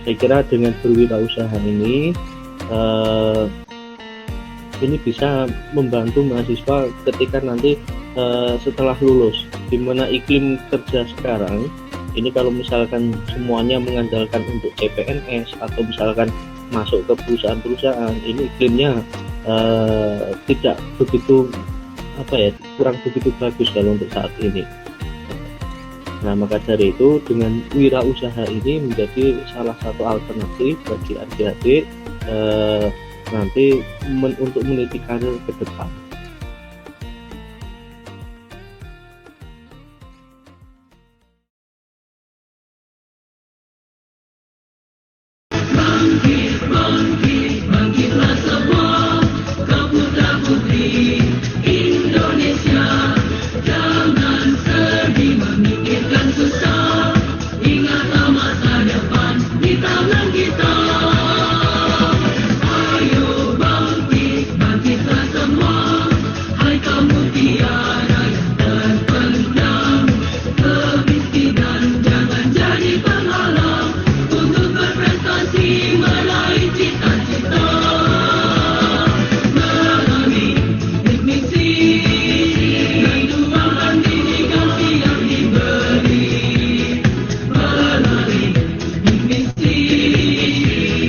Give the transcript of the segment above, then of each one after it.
Saya kira dengan berwirausaha ini bisa membantu mahasiswa ketika nanti setelah lulus, di mana iklim kerja sekarang ini kalau misalkan semuanya mengandalkan untuk CPNS atau misalkan masuk ke perusahaan-perusahaan, ini iklimnya tidak begitu kurang begitu bagus kalau untuk saat ini. Nah, maka dari itu dengan wirausaha ini menjadi salah satu alternatif bagi adik-adik nanti untuk meniti karir ke depan. Bangkitlah semua kau putra-putri Indonesia, jangan sedih memikirkan susah, ingatlah masa depan di tangan kita. Ayo bangkitlah semua, hai kamu tiada yang terpendam, kemiskinan jangan jadi penghalang untuk berprestasi meraih cita-cita. Melalui misi dan uang pendidikan siap diberi. Melalui misi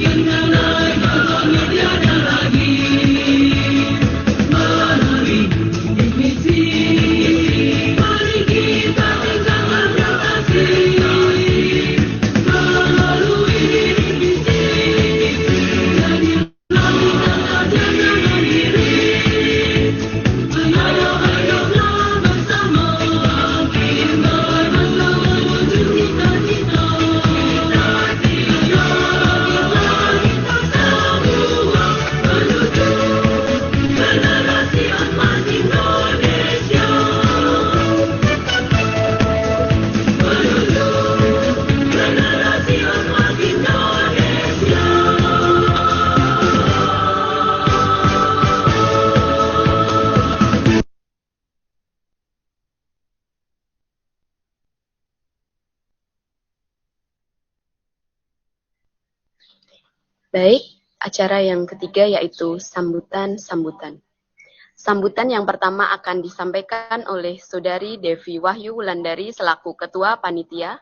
yang naik ke langit tiada lagi. Melalui misi mari kita tinggalkan prestasi. Melalui misi jadilah kita saja dengan diri. Ayo bersama kita bersama menuju cita-cita. Ayo kita semua menuju generasi emas Indonesia. Menuju generasi emas Indonesia. Baik, acara yang ketiga yaitu sambutan-sambutan. Sambutan yang pertama akan disampaikan oleh Saudari Devi Wahyu Wulandari selaku Ketua Panitia.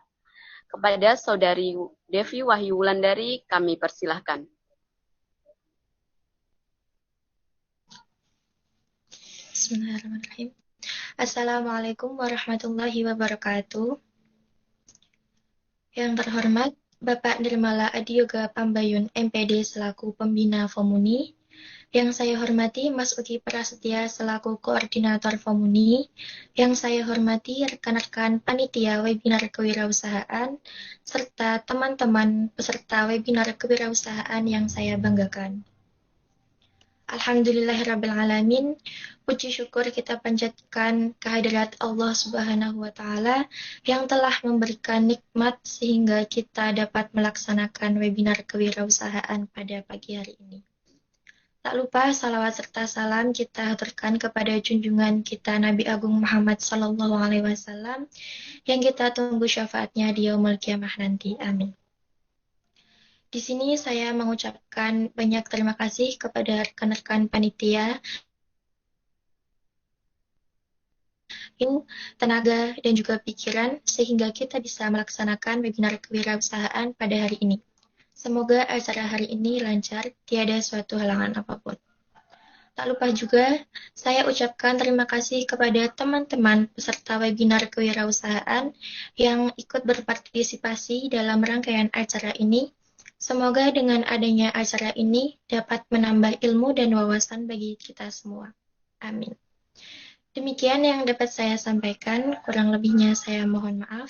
Kepada Saudari Devi Wahyu Wulandari kami persilahkan. Bismillahirrahmanirrahim. Assalamualaikum warahmatullahi wabarakatuh. Yang terhormat Bapak Nirmala Adiyoga Pambayun MPD selaku Pembina Fomuni, yang saya hormati Mas Uki Prasetya selaku Koordinator Fomuni, yang saya hormati rekan-rekan panitia webinar kewirausahaan, serta teman-teman peserta webinar kewirausahaan yang saya banggakan. Alhamdulillahirrabbilalamin, puji syukur kita panjatkan kehadirat Allah Subhanahu wa Ta'ala yang telah memberikan nikmat sehingga kita dapat melaksanakan webinar kewirausahaan pada pagi hari ini. Tak lupa salawat serta salam kita haturkan kepada junjungan kita Nabi Agung Muhammad Sallallahu Alaihi Wasallam yang kita tunggu syafaatnya di yaumul qiyamah nanti. Amin. Di sini saya mengucapkan banyak terima kasih kepada rekan-rekan panitia, tenaga dan juga pikiran sehingga kita bisa melaksanakan webinar kewirausahaan pada hari ini. Semoga acara hari ini lancar, tiada suatu halangan apapun. Tak lupa juga, saya ucapkan terima kasih kepada teman-teman peserta webinar kewirausahaan yang ikut berpartisipasi dalam rangkaian acara ini. Semoga dengan adanya acara ini dapat menambah ilmu dan wawasan bagi kita semua. Amin. Demikian yang dapat saya sampaikan, kurang lebihnya saya mohon maaf.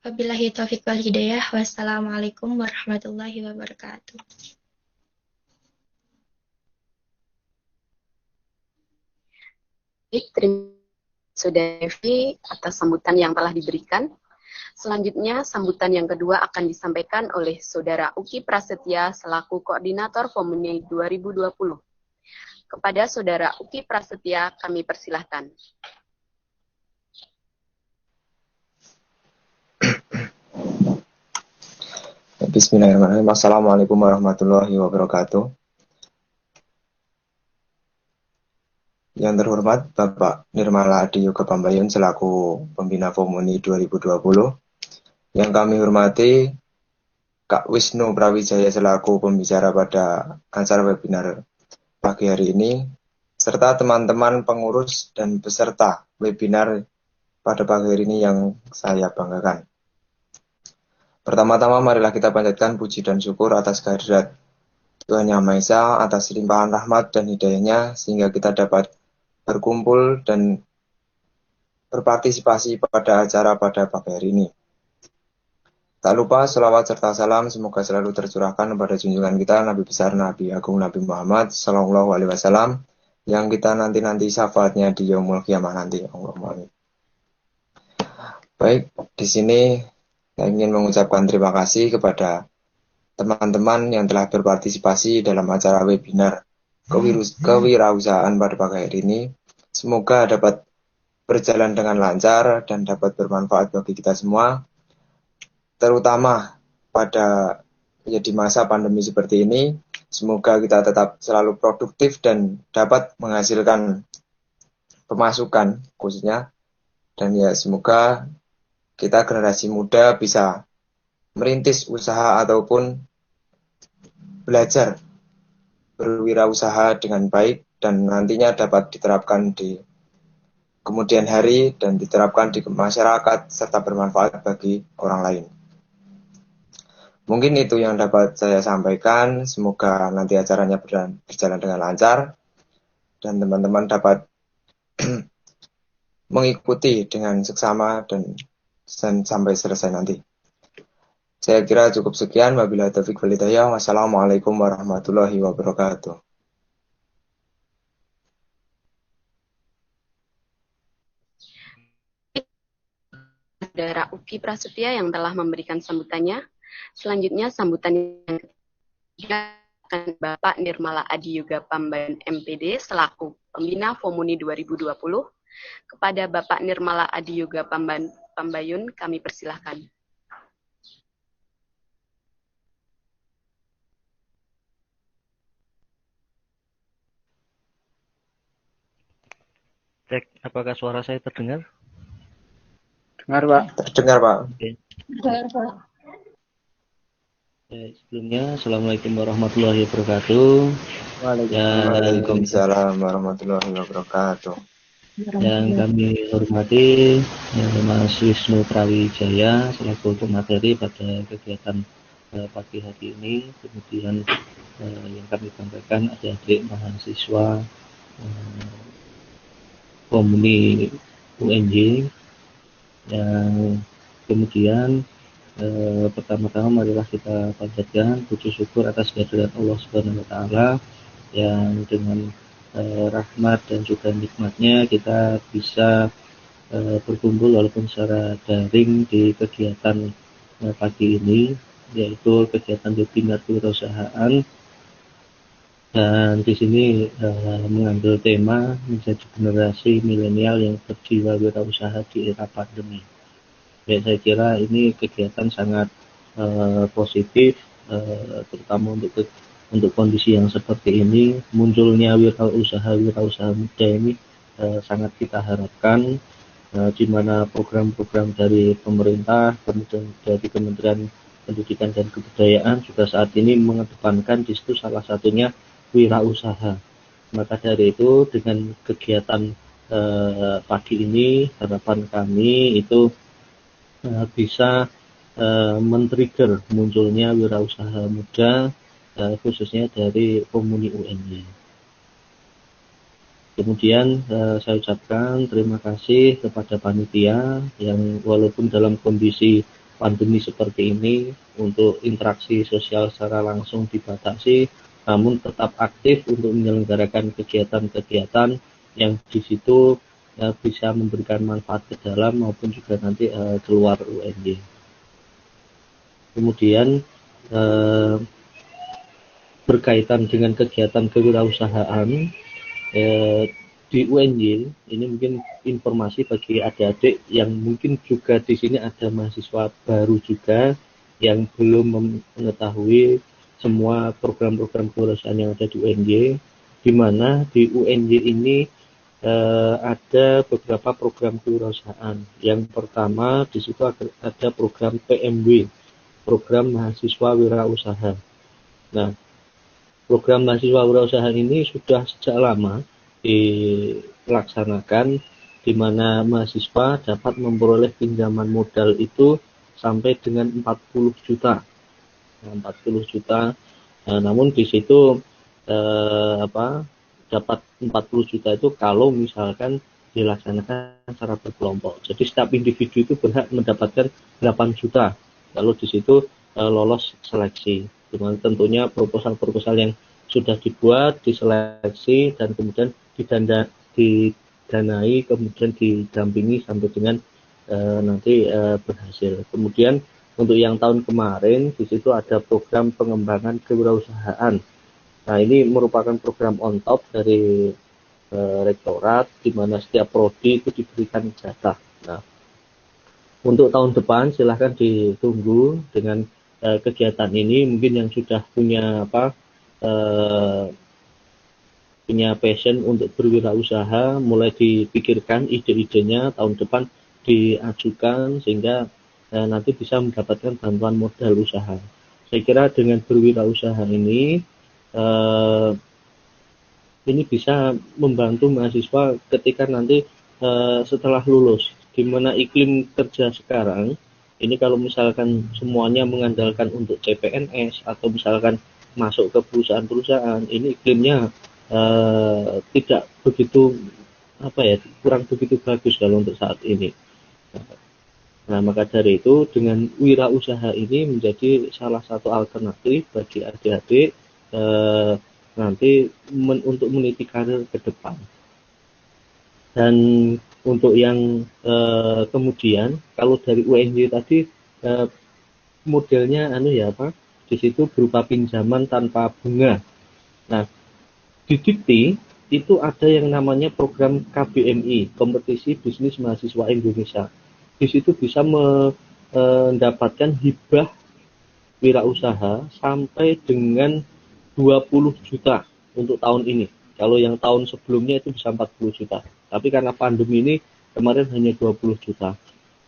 Wabillahi taufiq wal hidayah. Wassalamualaikum warahmatullahi wabarakatuh. Terima kasih Saudari Devi atas sambutan yang telah diberikan. Selanjutnya, sambutan yang kedua akan disampaikan oleh Saudara Uki Prasetya selaku Koordinator Fomuni 2020. Kepada Saudara Uki Prasetya, kami persilahkan. Bismillahirrahmanirrahim. Assalamualaikum warahmatullahi wabarakatuh. Yang terhormat Bapak Nirmala Adi Yoga Pambayun selaku Pembina Komuni 2020. Yang kami hormati Kak Wisnu Prawijaya selaku pembicara pada acara webinar pagi hari ini, serta teman-teman pengurus dan peserta webinar pada pagi hari ini yang saya banggakan. Pertama-tama marilah kita panjatkan puji dan syukur atas kehadirat Tuhan Yang Maha Esa, atas limpahan rahmat dan hidayahnya sehingga kita dapat berkumpul dan berpartisipasi pada acara pada pagi hari ini. Tak lupa selawat serta salam semoga selalu tercurahkan kepada junjungan kita Nabi besar Nabi Agung Nabi Muhammad Sallallahu Alaihi Wasallam yang kita nanti syafaatnya di Yaumul Qiyamah nanti. Allahumma amin. Baik, di sini saya ingin mengucapkan terima kasih kepada teman-teman yang telah berpartisipasi dalam acara webinar kewirausahaan pada pagi hari ini. Semoga dapat berjalan dengan lancar dan dapat bermanfaat bagi kita semua, terutama pada di masa pandemi seperti ini. Semoga kita tetap selalu produktif dan dapat menghasilkan pemasukan khususnya, dan ya semoga kita generasi muda bisa merintis usaha ataupun belajar berwirausaha dengan baik dan nantinya dapat diterapkan di kemudian hari dan diterapkan di masyarakat serta bermanfaat bagi orang lain. Mungkin itu yang dapat saya sampaikan. Semoga nanti acaranya berjalan dengan lancar dan teman-teman dapat mengikuti dengan seksama dan sampai selesai nanti. Saya kira cukup sekian. Wabillahi taufiq wal hidayah. Wassalamualaikum warahmatullahi wabarakatuh. Saudara Uki Prasetya yang telah memberikan sambutannya. Selanjutnya sambutan yang ketiga akan Bapak Nirmala Adi Yoga Pambayun MPD selaku Pembina Komuni 2020. Kepada Bapak Nirmala Adi Yoga Pambayun kami persilahkan. Cek, apakah suara saya terdengar? Dengar Pak. Terdengar Pak. Oke. Sebelumnya, Assalamualaikum warahmatullahi wabarakatuh. Waalaikumsalam warahmatullahi wabarakatuh. Yang kami hormati Mas Wisnu Prawijaya selaku pemateri pada kegiatan pagi hari ini. Kemudian yang kami sampaikan adik-adik mahasiswa Komuni UNJ yang kemudian pertama-tama marilah kita panjatkan puji syukur atas kehadirat Allah Subhanahu wa taala yang dengan rahmat dan juga nikmatnya kita bisa berkumpul walaupun secara daring di kegiatan pagi ini, yaitu kegiatan webinar kewirausahaan, dan di sini mengambil tema menjadi generasi milenial yang berjiwa wirausaha di era pandemi. Ya, saya kira ini kegiatan sangat positif, terutama untuk kondisi yang seperti ini. Munculnya wirausaha muda ini sangat kita harapkan, di mana program-program dari pemerintah, kemudian dari Kementerian Pendidikan dan Kebudayaan juga saat ini mengedepankan di situ salah satunya wirausaha. Maka dari itu dengan kegiatan pagi ini harapan kami itu bisa men-trigger munculnya wirausaha muda, khususnya dari Komuni UNJ. Kemudian saya ucapkan terima kasih kepada panitia yang walaupun dalam kondisi pandemi seperti ini untuk interaksi sosial secara langsung dibatasi, namun tetap aktif untuk menyelenggarakan kegiatan-kegiatan yang di situ bisa memberikan manfaat ke dalam maupun juga nanti keluar UNJ. Kemudian berkaitan dengan kegiatan kewirausahaan di UNJ, ini mungkin informasi bagi adik-adik yang mungkin juga di sini ada mahasiswa baru juga, yang belum mengetahui semua program-program kewirausahaan yang ada di UNY, di mana di UNY ini ada beberapa program kewirausahaan. Yang pertama di situ ada program PMW, program mahasiswa wirausaha. Nah, program mahasiswa wirausaha ini sudah sejak lama dilaksanakan, di mana mahasiswa dapat memperoleh pinjaman modal itu sampai dengan 40 juta. Nah, 40 juta. Nah, namun di situ dapat 40 juta itu kalau misalkan dilaksanakan secara berkelompok. Jadi setiap individu itu berhak mendapatkan 8 juta kalau di situ lolos seleksi. Dengan tentunya proposal-proposal yang sudah dibuat, diseleksi, dan kemudian didanai, kemudian didampingi sampai dengan nanti berhasil. Kemudian untuk yang tahun kemarin di situ ada program pengembangan kewirausahaan. Nah, ini merupakan program on top dari rektorat, di mana setiap prodi itu diberikan jatah. Nah, untuk tahun depan silahkan ditunggu dengan kegiatan ini. Mungkin yang sudah punya punya passion untuk berwirausaha, mulai dipikirkan ide-idenya tahun depan diajukan sehingga nanti bisa mendapatkan bantuan modal usaha. Saya kira dengan berwirausaha ini bisa membantu mahasiswa ketika nanti setelah lulus, di mana iklim kerja sekarang ini kalau misalkan semuanya mengandalkan untuk CPNS atau misalkan masuk ke perusahaan-perusahaan, ini iklimnya tidak begitu kurang begitu bagus kalau untuk saat ini. Nah, maka dari itu dengan wirausaha ini menjadi salah satu alternatif bagi adik-adik nanti untuk meniti karir ke depan. Dan untuk yang kemudian kalau dari UNY tadi modelnya di situ berupa pinjaman tanpa bunga. Nah, di Dikti itu ada yang namanya program KBMI, Kompetisi Bisnis Mahasiswa Indonesia. Di situ bisa mendapatkan hibah wirausaha sampai dengan 20 juta untuk tahun ini. Kalau yang tahun sebelumnya itu bisa 40 juta. Tapi karena pandemi ini kemarin hanya 20 juta.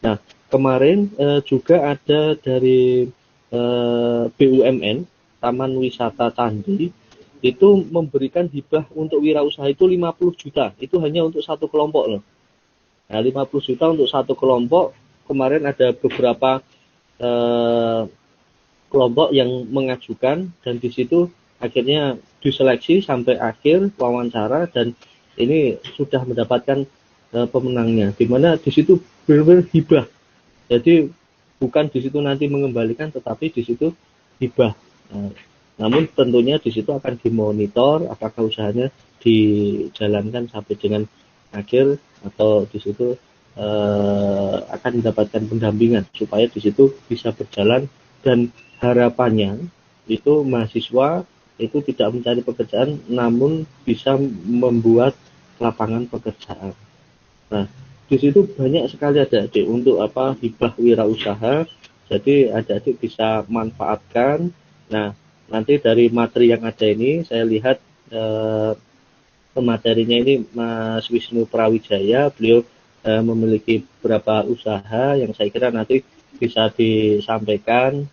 Nah, kemarin juga ada dari BUMN, Taman Wisata Candi, itu memberikan hibah untuk wirausaha itu 50 juta. Itu hanya untuk satu kelompok loh. Nah, 50 juta untuk satu kelompok. Kemarin ada beberapa kelompok yang mengajukan, dan di situ akhirnya diseleksi sampai akhir wawancara, dan ini sudah mendapatkan pemenangnya, di mana di situ benar-benar hibah. Jadi bukan di situ nanti mengembalikan, tetapi di situ hibah. Namun tentunya di situ akan dimonitor apakah usahanya dijalankan sampai dengan akhir, atau di situ akan mendapatkan pendampingan supaya di situ bisa berjalan. Dan harapannya itu mahasiswa itu tidak mencari pekerjaan, namun bisa membuat lapangan pekerjaan. Nah, di situ banyak sekali adik-adik untuk hibah wirausaha. Jadi adik-adik bisa manfaatkan. Nah, nanti dari materi yang ada ini saya lihat materinya ini Mas Wisnu Prawijaya, beliau memiliki beberapa usaha yang saya kira nanti bisa disampaikan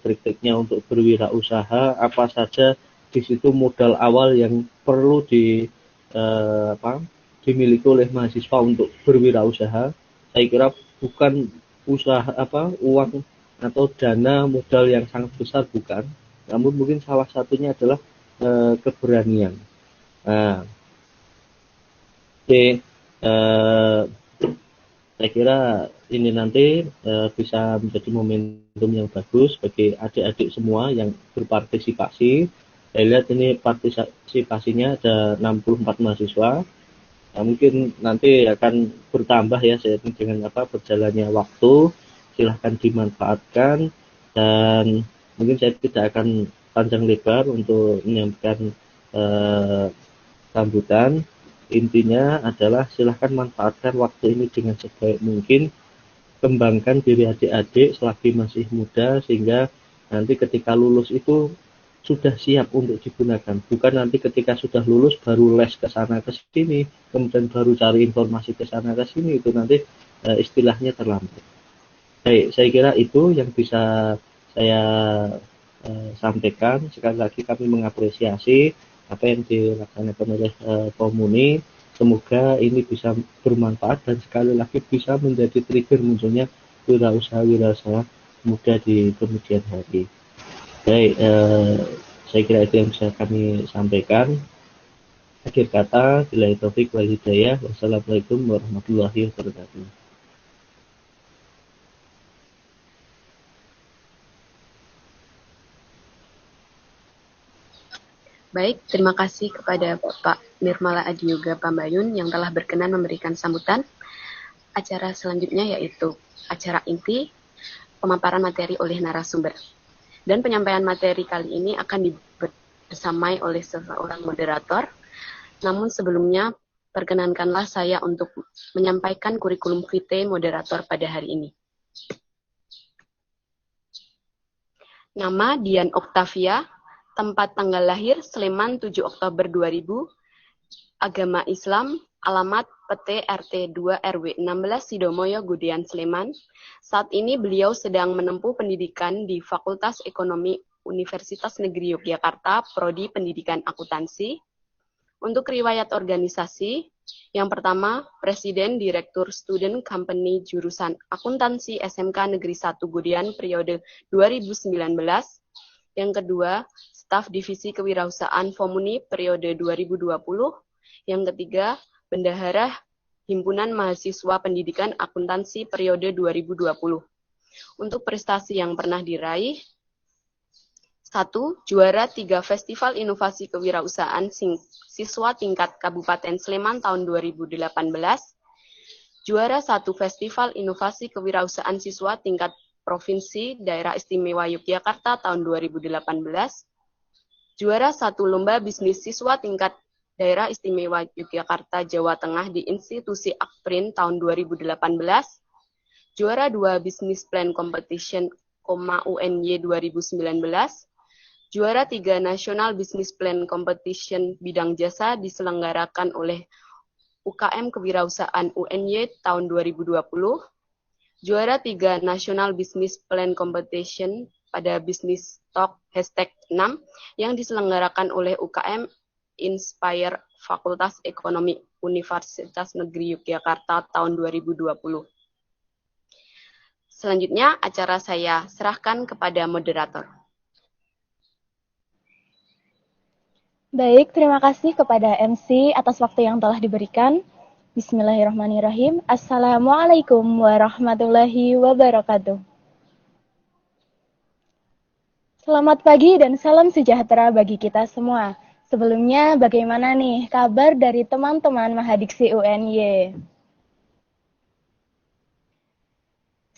trik-triknya untuk berwirausaha, apa saja di situ modal awal yang perlu dimiliki oleh mahasiswa untuk berwirausaha. Saya kira bukan uang atau dana modal yang sangat besar, bukan, namun mungkin salah satunya adalah keberanian. Nah, saya kira ini nanti bisa menjadi momentum yang bagus bagi adik-adik semua yang berpartisipasi. Saya lihat ini partisipasinya ada 64 mahasiswa. Nah, mungkin nanti akan bertambah ya seiring dengan berjalannya waktu. Silahkan dimanfaatkan, dan mungkin saya tidak akan panjang lebar untuk menyampaikan sambutan. Intinya adalah silahkan manfaatkan waktu ini dengan sebaik mungkin, kembangkan diri adik-adik selagi masih muda, sehingga nanti ketika lulus itu sudah siap untuk digunakan. Bukan nanti ketika sudah lulus baru les ke sana ke sini, kemudian baru cari informasi ke sana ke sini, itu nanti istilahnya terlambat. Baik, saya kira itu yang bisa saya sampaikan. Sekali lagi kami mengapresiasi apa yang dilaksanakan oleh Komuni. Semoga ini bisa bermanfaat dan sekali lagi bisa menjadi trigger munculnya wirausaha-wirausaha muda di kemudian hari. Baik, saya kira itu yang bisa kami sampaikan. Akhir kata, billahi taufik wal hidayah. Wassalamualaikum warahmatullahi wabarakatuh. Baik, terima kasih kepada Bapak Nirmala Adiyoga Pambayun yang telah berkenan memberikan sambutan. Acara selanjutnya yaitu acara inti, pemaparan materi oleh narasumber. Dan penyampaian materi kali ini akan dibersamai oleh seorang moderator. Namun sebelumnya, perkenankanlah saya untuk menyampaikan kurikulum vitae moderator pada hari ini. Nama Dian Oktavia, tempat tanggal lahir Sleman 7 Oktober 2000, agama Islam, alamat PT RT 2 RW 16 Sidomoyo Gudean Sleman. Saat ini beliau sedang menempuh pendidikan di Fakultas Ekonomi Universitas Negeri Yogyakarta, Prodi Pendidikan Akuntansi. Untuk riwayat organisasi, yang pertama, Presiden Direktur Student Company jurusan Akuntansi SMK Negeri 1 Gudean periode 2019. Yang kedua, Staf Divisi Kewirausahaan Fomuni periode 2020. Yang ketiga, Bendahara Himpunan Mahasiswa Pendidikan Akuntansi periode 2020. Untuk prestasi yang pernah diraih, 1. Juara 3 Festival Inovasi Kewirausahaan Siswa Tingkat Kabupaten Sleman tahun 2018. Juara 1 Festival Inovasi Kewirausahaan Siswa Tingkat Provinsi Daerah Istimewa Yogyakarta tahun 2018. Juara 1 Lomba Bisnis Siswa Tingkat Daerah Istimewa Yogyakarta Jawa Tengah di Institusi Akprin tahun 2018. Juara 2 Business Plan Competition, UNY 2019. Juara 3 National Business Plan Competition Bidang Jasa diselenggarakan oleh UKM Kewirausahaan UNY tahun 2020. Juara 3 National Business Plan Competition pada Business Talk #6 yang diselenggarakan oleh UKM Inspire Fakultas Ekonomi Universitas Negeri Yogyakarta tahun 2020. Selanjutnya acara saya serahkan kepada moderator. Baik, terima kasih kepada MC atas waktu yang telah diberikan. Bismillahirrahmanirrahim. Assalamualaikum warahmatullahi wabarakatuh. Selamat pagi dan salam sejahtera bagi kita semua. Sebelumnya, bagaimana nih kabar dari teman-teman Mahadiksi UNY?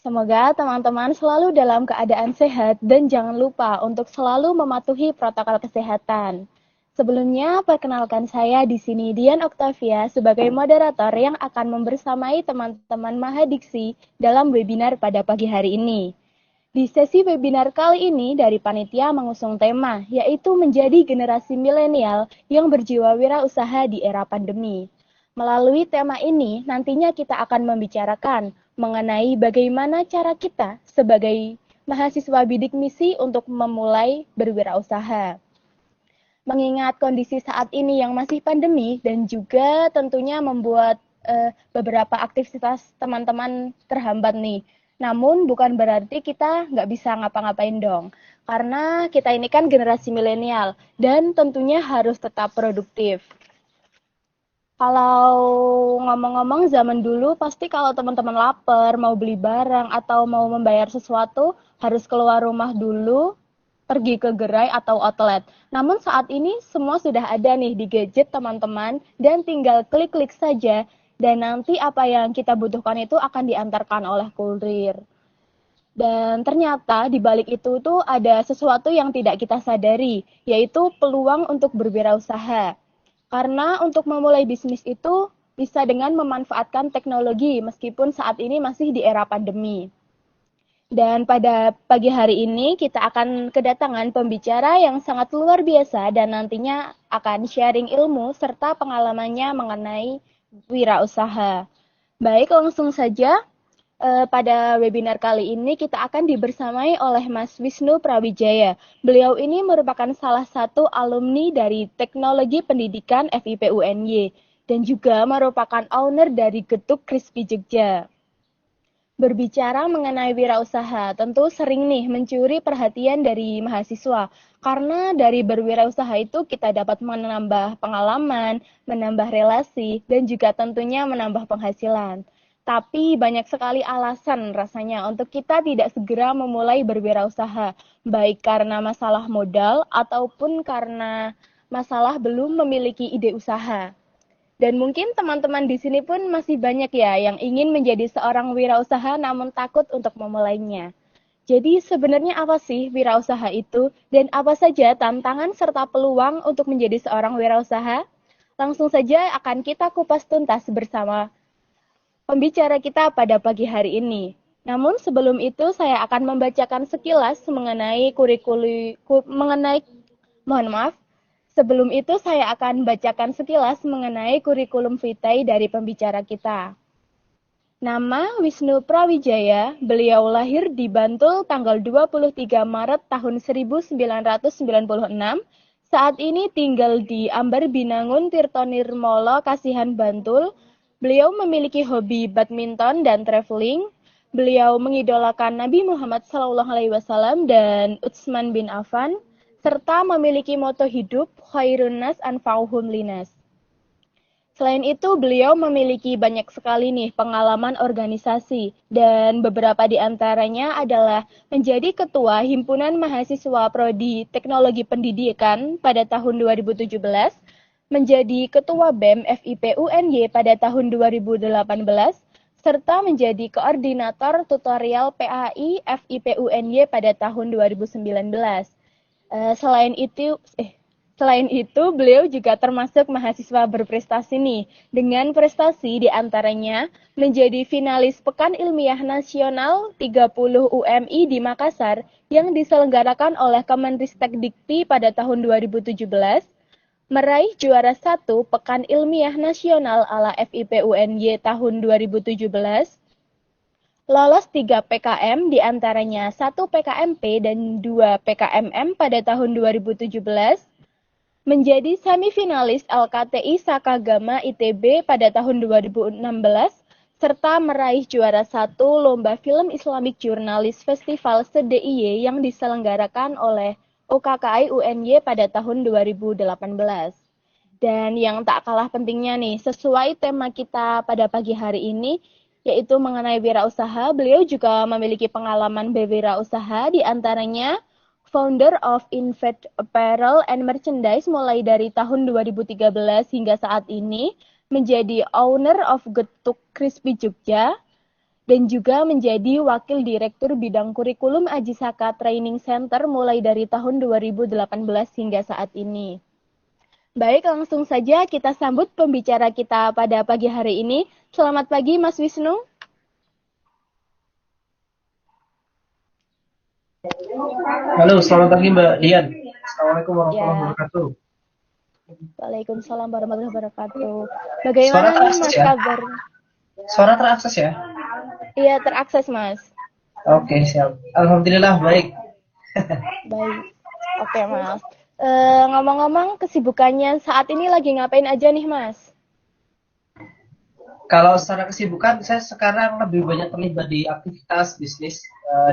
Semoga teman-teman selalu dalam keadaan sehat dan jangan lupa untuk selalu mematuhi protokol kesehatan. Sebelumnya, perkenalkan saya di sini Dian Oktavia sebagai moderator yang akan membersamai teman-teman Mahadiksi dalam webinar pada pagi hari ini. Di sesi webinar kali ini dari panitia mengusung tema, yaitu menjadi generasi milenial yang berjiwa wirausaha di era pandemi. Melalui tema ini, nantinya kita akan membicarakan mengenai bagaimana cara kita sebagai mahasiswa bidik misi untuk memulai berwirausaha. Mengingat kondisi saat ini yang masih pandemi dan juga tentunya membuat beberapa aktivitas teman-teman terhambat nih. Namun bukan berarti kita nggak bisa ngapa-ngapain dong. Karena kita ini kan generasi milenial dan tentunya harus tetap produktif. Kalau ngomong-ngomong zaman dulu pasti kalau teman-teman lapar, mau beli barang atau mau membayar sesuatu harus keluar rumah dulu, pergi ke gerai atau outlet. Namun saat ini semua sudah ada nih di gadget teman-teman dan tinggal klik-klik saja dan nanti apa yang kita butuhkan itu akan diantarkan oleh kurir. Dan ternyata di balik itu tuh ada sesuatu yang tidak kita sadari, yaitu peluang untuk berwirausaha. Karena untuk memulai bisnis itu bisa dengan memanfaatkan teknologi meskipun saat ini masih di era pandemi. Dan pada pagi hari ini kita akan kedatangan pembicara yang sangat luar biasa dan nantinya akan sharing ilmu serta pengalamannya mengenai wirausaha. Baik, langsung saja pada webinar kali ini kita akan dibersamai oleh Mas Wisnu Prawijaya. Beliau ini merupakan salah satu alumni dari Teknologi Pendidikan FIP UNY dan juga merupakan owner dari Getuk Crispy Jogja. Berbicara mengenai wirausaha, tentu sering nih mencuri perhatian dari mahasiswa. Karena dari berwirausaha itu kita dapat menambah pengalaman, menambah relasi, dan juga tentunya menambah penghasilan. Tapi banyak sekali alasan rasanya untuk kita tidak segera memulai berwirausaha, baik karena masalah modal ataupun karena masalah belum memiliki ide usaha. Dan mungkin teman-teman di sini pun masih banyak ya yang ingin menjadi seorang wirausaha namun takut untuk memulainya. Jadi sebenarnya apa sih wirausaha itu dan apa saja tantangan serta peluang untuk menjadi seorang wirausaha? Langsung saja akan kita kupas tuntas bersama pembicara kita pada pagi hari ini. Namun sebelum itu saya akan membacakan sekilas mengenai mohon maaf. Sebelum itu saya akan bacakan sekilas mengenai kurikulum vitae dari pembicara kita. Nama Wisnu Prawijaya, beliau lahir di Bantul tanggal 23 Maret tahun 1996. Saat ini tinggal di Ambar Binangun, Tirtonirmolo, Kasihan, Bantul. Beliau memiliki hobi badminton dan traveling. Beliau mengidolakan Nabi Muhammad SAW dan Utsman bin Affan, serta memiliki moto hidup khairun nas anfa'uhum linas. Selain itu, beliau memiliki banyak sekali nih pengalaman organisasi dan beberapa di antaranya adalah menjadi ketua Himpunan Mahasiswa Prodi Teknologi Pendidikan pada tahun 2017, menjadi ketua BEM FIP UNY pada tahun 2018, serta menjadi koordinator tutorial PAI FIP UNY pada tahun 2019. Selain itu, beliau juga termasuk mahasiswa berprestasi nih, dengan prestasi diantaranya menjadi finalis Pekan Ilmiah Nasional 30 UMI di Makassar yang diselenggarakan oleh Kemenristek Dikti pada tahun 2017, meraih juara 1 Pekan Ilmiah Nasional ala FIP UNY tahun 2017, lolos 3 PKM diantaranya 1 PKMP dan 2 PKMM pada tahun 2017, menjadi semifinalis LKTI Sakagama ITB pada tahun 2016, serta meraih juara 1 Lomba Film Islamic Journalist Festival SEDIY yang diselenggarakan oleh OKKI UNY pada tahun 2018. Dan yang tak kalah pentingnya nih, sesuai tema kita pada pagi hari ini, yaitu mengenai wirausaha, beliau juga memiliki pengalaman berwirausaha, diantaranya founder of Invent Apparel and Merchandise mulai dari tahun 2013 hingga saat ini, menjadi owner of Getuk Crispy Jogja, dan juga menjadi wakil direktur bidang kurikulum Ajisaka Training Center mulai dari tahun 2018 hingga saat ini. Baik, langsung saja kita sambut pembicara kita pada pagi hari ini. Selamat pagi, Mas Wisnu. Halo, selamat pagi Mbak Dian. Assalamualaikum warahmatullahi wabarakatuh. Waalaikumsalam warahmatullahi wabarakatuh. Bagaimana nih Mas kabar? Suara terakses ya? Iya, terakses Mas. Oke, siap. Alhamdulillah, baik. Baik. Oke Mas. Ngomong-ngomong, kesibukannya saat ini lagi ngapain aja nih Mas? Kalau secara kesibukan, saya sekarang lebih banyak terlibat di aktivitas bisnis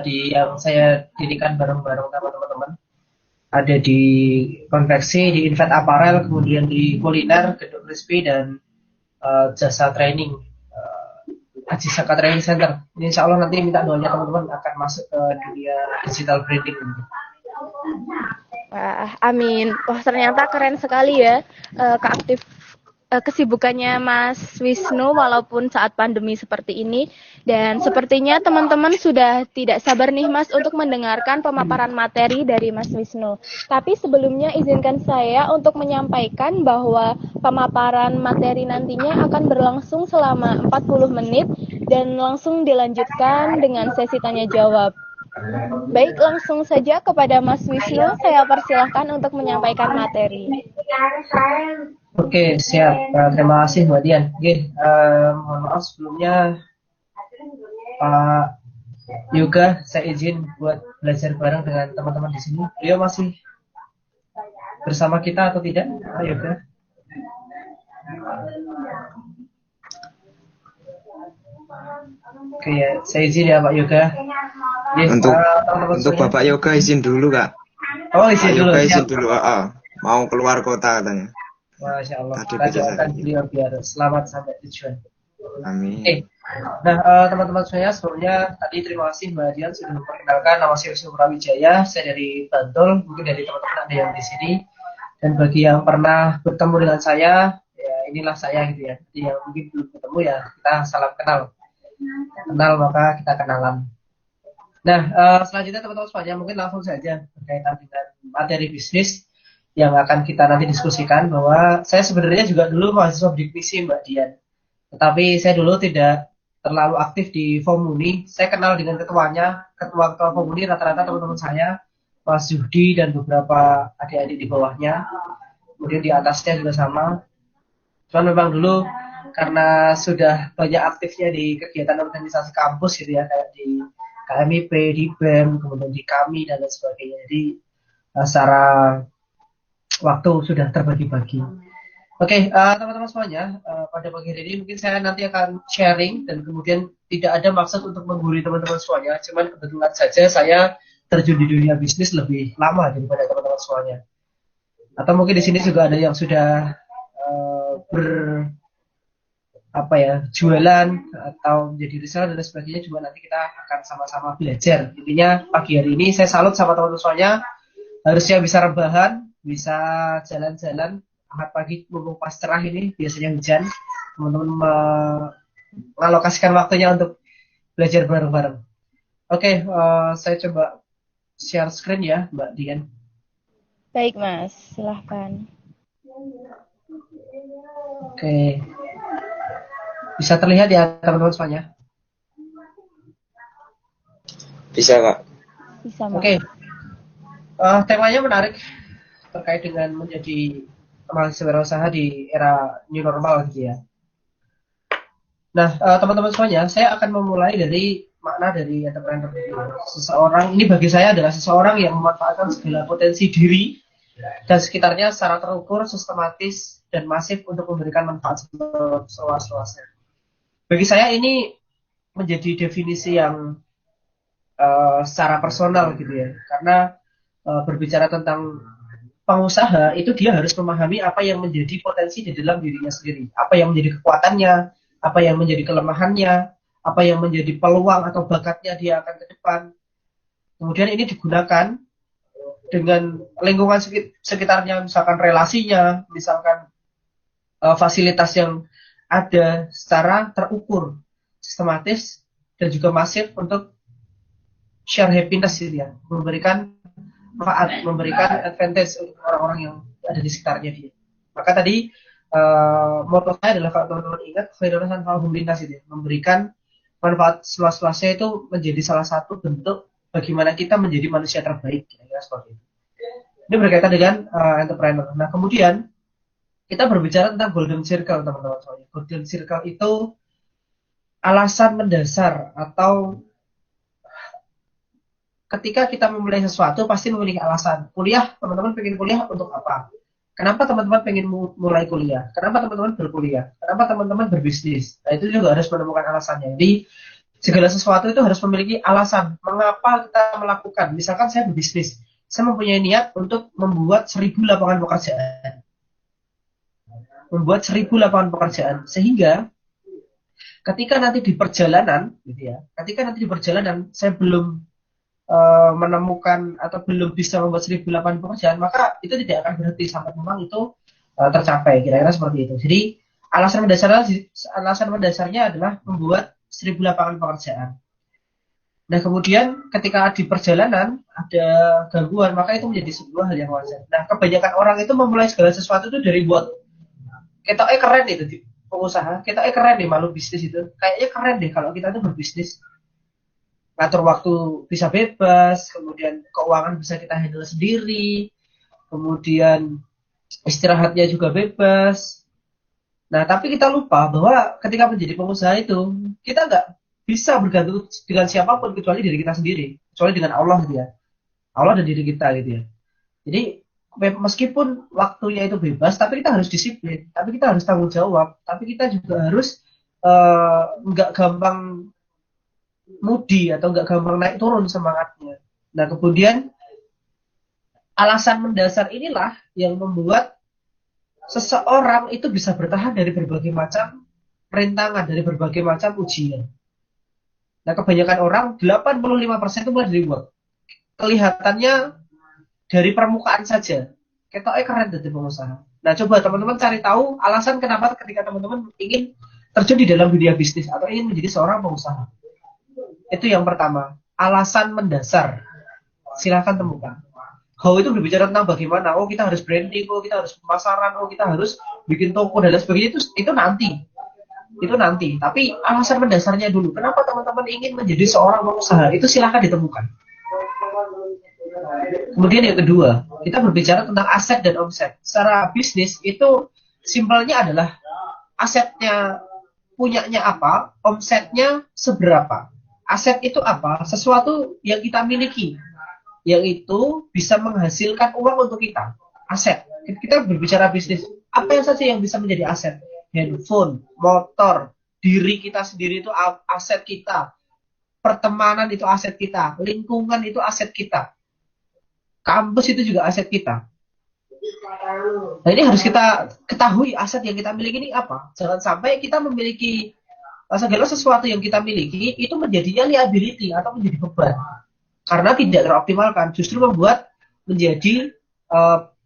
yang saya dirikan bareng-bareng sama teman-teman. Ada di konveksi, di Invent Apparel, kemudian di kuliner, Getuk Crispy, dan jasa training, Ajisaka Training Center. Ini insya Allah nanti minta doanya teman-teman akan masuk ke dunia digital branding. Wah, amin. Wah, ternyata keren sekali ya kesibukannya Mas Wisnu walaupun saat pandemi seperti ini. Dan sepertinya teman-teman sudah tidak sabar nih Mas untuk mendengarkan pemaparan materi dari Mas Wisnu. Tapi sebelumnya izinkan saya untuk menyampaikan bahwa pemaparan materi nantinya akan berlangsung selama 40 menit dan langsung dilanjutkan dengan sesi tanya jawab. Baik, langsung saja kepada Mas Wisnu, saya persilahkan untuk menyampaikan materi. Oke, siap. Terima kasih Mbak Dian. Oke, mohon maaf sebelumnya Pak Yoga, saya izin buat belajar bareng dengan teman-teman di sini. Beliau masih bersama kita atau tidak, Pak Yoga? Oke ya, saya izin ya Pak Yoga. Yes, Untuk teman-teman untuk semuanya. Bapak Yoga izin dulu Kak. Oh, Pak izin dulu. Yoga Siap. izin dulu. Mau keluar kota katanya. Masya Allah. Tadi Kita baca doakan tadi. beliau biar selamat sampai tujuan. Amin. Oke. Nah, teman-teman semuanya, sebelumnya tadi terima kasih Mbak Dian sudah memperkenalkan. Nama saya Wisnu Prawijaya, saya dari Bantul, mungkin dari teman-teman ada yang di sini. Dan bagi yang pernah bertemu dengan saya, ya inilah saya gitu ya. Jadi yang mungkin belum ketemu ya kita salam kenal. Kenal maka kita kenalan. Nah, selanjutnya teman-teman semuanya mungkin langsung saja berkaitan dengan materi bisnis yang akan kita nanti diskusikan, bahwa saya sebenarnya juga dulu mahasiswa bidik misi Mbak Dian. Tetapi saya dulu tidak terlalu aktif di Fomuni. Saya kenal dengan ketuanya, ketua-ketua Fomuni rata-rata teman-teman saya, Mas Yudi dan beberapa adik-adik di bawahnya. Kemudian di atasnya juga sama. Cuman memang dulu karena sudah banyak aktifnya di kegiatan organisasi kampus gitu ya, kayak di KMIP, di BEM, kemudian di KAMI dan lain sebagainya. Jadi secara waktu sudah terbagi-bagi. Oke, teman-teman semuanya, pada pagi hari ini mungkin saya nanti akan sharing dan kemudian tidak ada maksud untuk menggurui teman-teman semuanya. Cuman kebetulan saja saya terjun di dunia bisnis lebih lama daripada teman-teman semuanya. Atau mungkin di sini juga ada yang sudah jualan atau menjadi reseller dan sebagainya. Juga nanti kita akan sama-sama belajar. Intinya pagi hari ini saya salut sama teman-teman semuanya. Harusnya bisa rebahan, bisa jalan-jalan. Ahad pagi mumpung pas cerah ini, biasanya hujan, teman-teman mengalokasikan waktunya untuk belajar bareng-bareng. Oke, saya coba share screen ya Mbak Dian. Baik Mas, silahkan. Oke, bisa terlihat ya teman-teman semuanya? Bisa Kak. Bisa Mas. Oke, temanya menarik terkait dengan menjadi mahasiswa wirausaha di era new normal gitu ya. Nah, teman-teman semuanya, saya akan memulai dari makna dari entrepreneur. Seseorang, ini bagi saya adalah seseorang yang memanfaatkan segala potensi diri dan sekitarnya secara terukur, sistematis, dan masif untuk memberikan manfaat seluas-luasnya. Bagi saya ini menjadi definisi yang secara personal gitu ya, karena berbicara tentang pengusaha itu dia harus memahami apa yang menjadi potensi di dalam dirinya sendiri, apa yang menjadi kekuatannya, apa yang menjadi kelemahannya, apa yang menjadi peluang atau bakatnya dia akan ke depan. Kemudian ini digunakan dengan lingkungan sekitarnya, misalkan relasinya, misalkan fasilitas yang ada secara terukur, sistematis, dan juga masif untuk share happiness gitu ya, memberikan manfaat, memberikan advantage untuk orang-orang yang ada di sekitarnya dia. Maka tadi moto saya adalah, kalau teman-teman ingat, khairun tanfa'uhum linnas itu ya, memberikan manfaat seluas-luasnya itu menjadi salah satu bentuk bagaimana kita menjadi manusia terbaik, kira-kira seperti itu. Ini berkaitan dengan entrepreneur. Nah, kemudian kita berbicara tentang golden circle, teman-teman. Golden circle itu alasan mendasar, atau ketika kita memulai sesuatu pasti memiliki alasan. Kuliah, teman-teman pengen kuliah untuk apa? Kenapa teman-teman pengen mulai kuliah? Kenapa teman-teman berkuliah? Kenapa teman-teman berbisnis? Nah, itu juga harus menemukan alasannya. Jadi segala sesuatu itu harus memiliki alasan. Mengapa kita melakukan? Misalkan saya berbisnis, saya mempunyai niat untuk membuat 1000 lapangan pekerjaan. Membuat 1000 lapangan pekerjaan. Sehingga ketika nanti di perjalanan, gitu ya, saya belum menemukan atau belum bisa membuat 1000 lapangan pekerjaan, maka itu tidak akan berhenti sampai memang itu tercapai. Kira-kira seperti itu. Jadi alasan mendasarnya adalah membuat 1.000 lapangan pekerjaan. Nah, kemudian ketika di perjalanan ada gangguan, maka itu menjadi sebuah hal yang wajar. Nah, kebanyakan orang itu memulai segala sesuatu itu dari buat ketoknya keren itu di pengusaha, ketoknya keren deh malu bisnis itu. Kayaknya keren deh kalau kita tuh berbisnis. Ngatur waktu bisa bebas, kemudian keuangan bisa kita handle sendiri, kemudian istirahatnya juga bebas. Nah, tapi kita lupa bahwa ketika menjadi pengusaha itu, kita nggak bisa bergantung dengan siapapun kecuali diri kita sendiri, kecuali dengan Allah gitu ya. Allah dan diri kita gitu ya. Jadi meskipun waktunya itu bebas, tapi kita harus disiplin, tapi kita harus tanggung jawab, tapi kita juga harus nggak gampang mudi atau nggak gampang naik turun semangatnya. Nah, kemudian alasan mendasar inilah yang membuat seseorang itu bisa bertahan dari berbagai macam rintangan, dari berbagai macam ujian. Nah, kebanyakan orang, 85% itu mulai dari work. Kelihatannya dari permukaan saja. Ketoknya keren dari pengusaha. Nah, coba teman-teman cari tahu alasan kenapa ketika teman-teman ingin terjun di dalam dunia bisnis atau ingin menjadi seorang pengusaha. Itu yang pertama. Alasan mendasar. Silahkan temukan. How itu berbicara tentang bagaimana. Oh, kita harus branding. Oh, kita harus pemasaran. Oh, kita harus bikin toko dan lain sebagainya. Itu nanti. Itu nanti. Tapi alasan mendasarnya dulu. Kenapa teman-teman ingin menjadi seorang pengusaha? Itu silahkan ditemukan. Kemudian yang kedua, kita berbicara tentang aset dan omset. Secara bisnis itu simpelnya adalah asetnya punyanya apa, omsetnya seberapa. Aset itu apa? Sesuatu yang kita miliki, yang itu bisa menghasilkan uang untuk kita. Aset. Kita berbicara bisnis. Apa yang saja yang bisa menjadi aset? Handphone, motor, diri kita sendiri itu aset kita. Pertemanan itu aset kita. Lingkungan itu aset kita. Kampus itu juga aset kita. Nah, ini harus kita ketahui aset yang kita miliki ini apa. Jangan sampai kita memiliki segala sesuatu yang kita miliki itu menjadinya liability atau menjadi beban. Karena tidak teroptimalkan. Justru membuat menjadi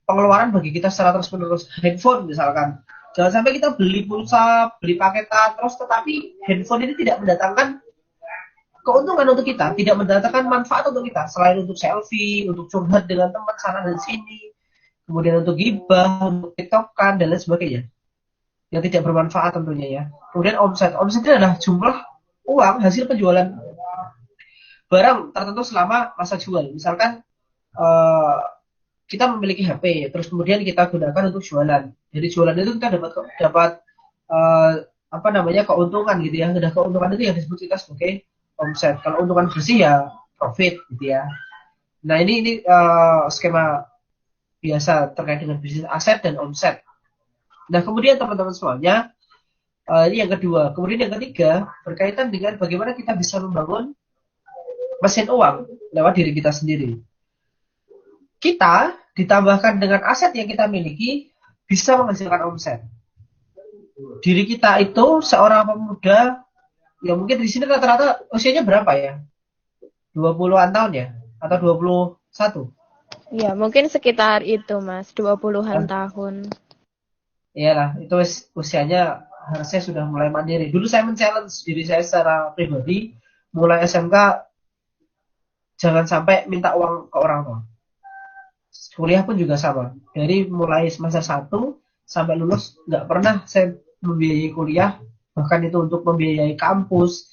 pengeluaran bagi kita secara terus-menerus. Handphone misalkan. Jangan sampai kita beli pulsa, beli paketan, terus tetapi handphone ini tidak mendatangkan keuntungan untuk kita, tidak mendatangkan manfaat untuk kita, selain untuk selfie, untuk curhat dengan teman sana dan sini, kemudian untuk gibah, untuk tiktokan, dan lain sebagainya, yang tidak bermanfaat tentunya ya. Kemudian omset itu adalah jumlah uang hasil penjualan barang tertentu selama masa jual. Misalkan kita memiliki HP, terus kemudian kita gunakan untuk jualan. Jadi jualan itu kita dapat keuntungan gitu ya. Ada keuntungan itu yang disebut kita sebagai omset. Kalau untungan bersih ya profit gitu ya. Nah, ini skema biasa terkait dengan bisnis aset dan omset. Nah, kemudian teman-teman semuanya, ini yang kedua. Kemudian yang ketiga berkaitan dengan bagaimana kita bisa membangun mesin uang lewat diri kita sendiri. Kita ditambahkan dengan aset yang kita miliki bisa menghasilkan omset. Diri kita itu seorang pemuda, ya mungkin di sini rata-rata usianya berapa ya? 20-an tahun ya? Atau 21? Ya, mungkin sekitar itu, Mas. 20-an tahun. Iyalah, itu usianya harusnya sudah mulai mandiri. Dulu saya men-challenge diri saya secara pribadi, mulai SMK jangan sampai minta uang ke orang tua. Kuliah pun juga sama. Dari mulai semester 1 sampai lulus nggak pernah saya membiayai kuliah, bahkan itu untuk membiayai kampus,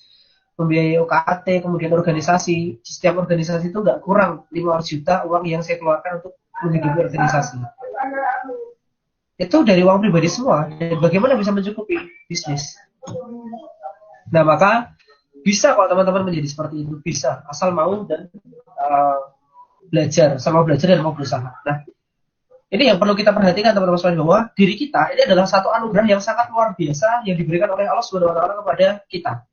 membiayai UKT, kemudian organisasi. Setiap organisasi itu nggak kurang 500 juta uang yang saya keluarkan untuk menghidupi organisasi. Itu dari uang pribadi semua. Dan bagaimana bisa mencukupi bisnis? Nah, maka bisa kok teman-teman menjadi seperti itu. Bisa, asal mau dan belajar, sama belajar dan mau berusaha. Nah, ini yang perlu kita perhatikan teman-teman sekalian, bahwa diri kita ini adalah satu anugerah yang sangat luar biasa yang diberikan oleh Allah SWT kepada kita.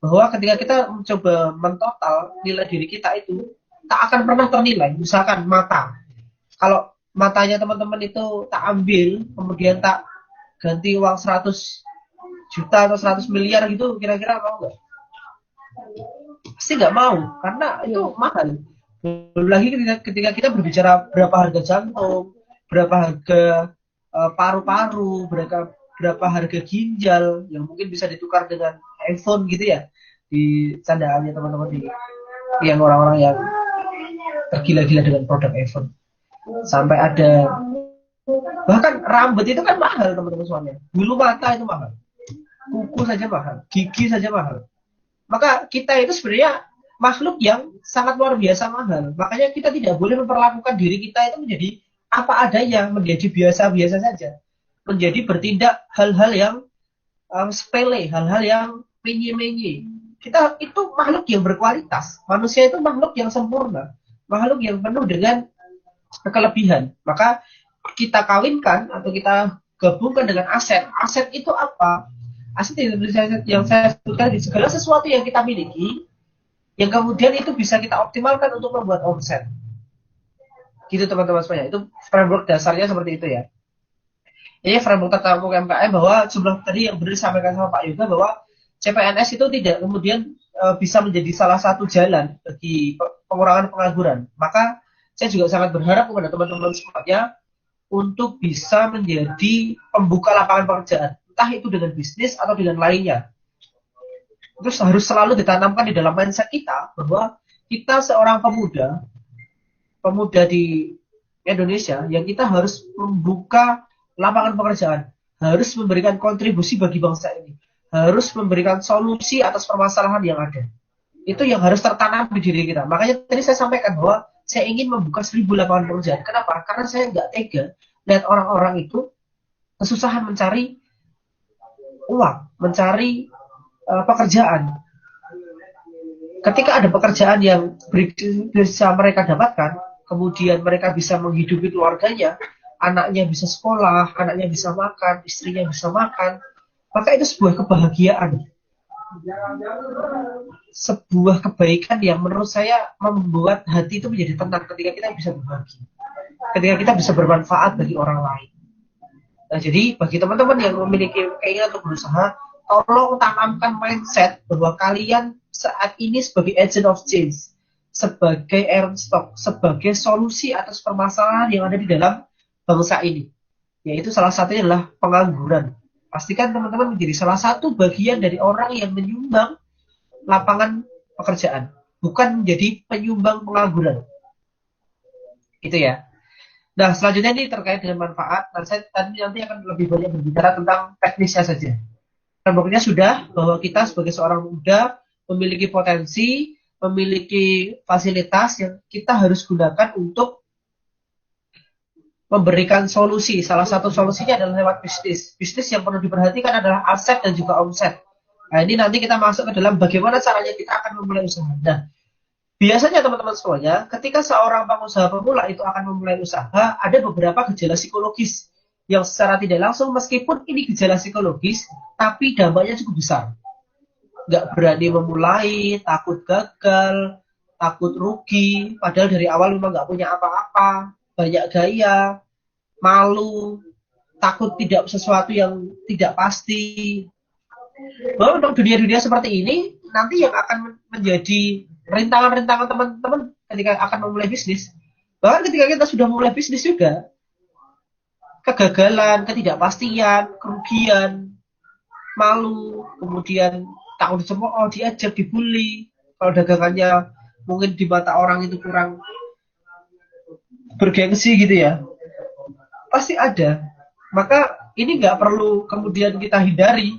Bahwa ketika kita mencoba mentotal nilai diri kita itu tak akan pernah ternilai. Misalkan mata. Kalau matanya teman-teman itu tak ambil, kemudian tak ganti uang 100 juta atau 100 miliar gitu, kira-kira mau nggak? Pasti nggak mau, karena itu mahal. Belum lagi ketika kita berbicara berapa harga jantung, berapa harga paru-paru, berapa harga ginjal yang mungkin bisa ditukar dengan iPhone gitu ya di candaannya teman-teman di yang orang-orang yang tergila-gila dengan produk iPhone. Sampai ada bahkan rambut itu kan mahal teman-teman semuanya. Bulu mata itu mahal. Kuku saja mahal, gigi saja mahal. Maka kita itu sebenarnya makhluk yang sangat luar biasa mahal. Makanya kita tidak boleh memperlakukan diri kita itu menjadi apa adanya, menjadi biasa-biasa saja. Menjadi bertindak hal-hal yang sepele, hal-hal yang menye-menye. Kita itu makhluk yang berkualitas. Manusia itu makhluk yang sempurna. Makhluk yang penuh dengan kelebihan. Maka kita kawinkan atau kita gabungkan dengan aset. Aset itu apa? Aset yang saya sebutkan di segala sesuatu yang kita miliki, yang kemudian itu bisa kita optimalkan untuk membuat omset. Gitu teman-teman semuanya. Itu framework dasarnya seperti itu ya. Ini framework tata kelola UMKM bahwa jumlah tadi yang benar disampaikan sama Pak Yoga bahwa CPNS itu tidak kemudian bisa menjadi salah satu jalan bagi pengurangan pengangguran. Maka saya juga sangat berharap kepada teman-teman semuanya untuk bisa menjadi pembuka lapangan pekerjaan. Entah itu dengan bisnis atau dengan lainnya. Terus harus selalu ditanamkan di dalam mindset kita bahwa kita seorang pemuda di Indonesia yang kita harus membuka lapangan pekerjaan, harus memberikan kontribusi bagi bangsa ini, harus memberikan solusi atas permasalahan yang ada. Itu yang harus tertanam di diri kita. Makanya tadi saya sampaikan bahwa saya ingin membuka 1000 lapangan pekerjaan. Kenapa? Karena saya nggak tega lihat orang-orang itu kesusahan mencari uang, mencari pekerjaan. Ketika ada pekerjaan yang bisa mereka dapatkan, kemudian mereka bisa menghidupi keluarganya, anaknya bisa sekolah, anaknya bisa makan, istrinya bisa makan, maka itu sebuah kebahagiaan. Sebuah kebaikan yang menurut saya membuat hati itu menjadi tenang ketika kita bisa berbagi. Ketika kita bisa bermanfaat bagi orang lain. Nah, jadi bagi teman-teman yang memiliki keinginan untuk berusaha, tolong tanamkan mindset bahwa kalian saat ini sebagai agent of change, sebagai iron stock, sebagai solusi atas permasalahan yang ada di dalam bangsa ini. Yaitu salah satunya adalah pengangguran. Pastikan teman-teman menjadi salah satu bagian dari orang yang menyumbang lapangan pekerjaan, bukan menjadi penyumbang pengangguran. Itu ya. Nah, selanjutnya ini terkait dengan manfaat. Nah, saya nanti akan lebih banyak berbicara tentang teknisnya saja. Frameworknya sudah bahwa kita sebagai seorang muda memiliki potensi, memiliki fasilitas yang kita harus gunakan untuk memberikan solusi. Salah satu solusinya adalah lewat bisnis. Bisnis yang perlu diperhatikan adalah aset dan juga omset. Nah, ini nanti kita masuk ke dalam bagaimana caranya kita akan memulai usaha. Nah, biasanya teman-teman semuanya, ketika seorang pengusaha pemula itu akan memulai usaha, ada beberapa gejala psikologis yang secara tidak langsung, meskipun ini gejala psikologis, tapi dampaknya cukup besar. Nggak berani memulai, takut gagal, takut rugi, padahal dari awal memang nggak punya apa-apa, banyak gaya, malu, takut tidak sesuatu yang tidak pasti. Bahwa untuk dunia-dunia seperti ini, nanti yang akan menjadi rintangan-rintangan teman-teman ketika akan memulai bisnis. Bahkan ketika kita sudah mulai bisnis juga, kegagalan, ketidakpastian, kerugian, malu, kemudian takut dicemooh, diajak, dibully, kalau dagangannya mungkin di mata orang itu kurang bergengsi gitu ya, pasti ada. Maka ini nggak perlu kemudian kita hindari,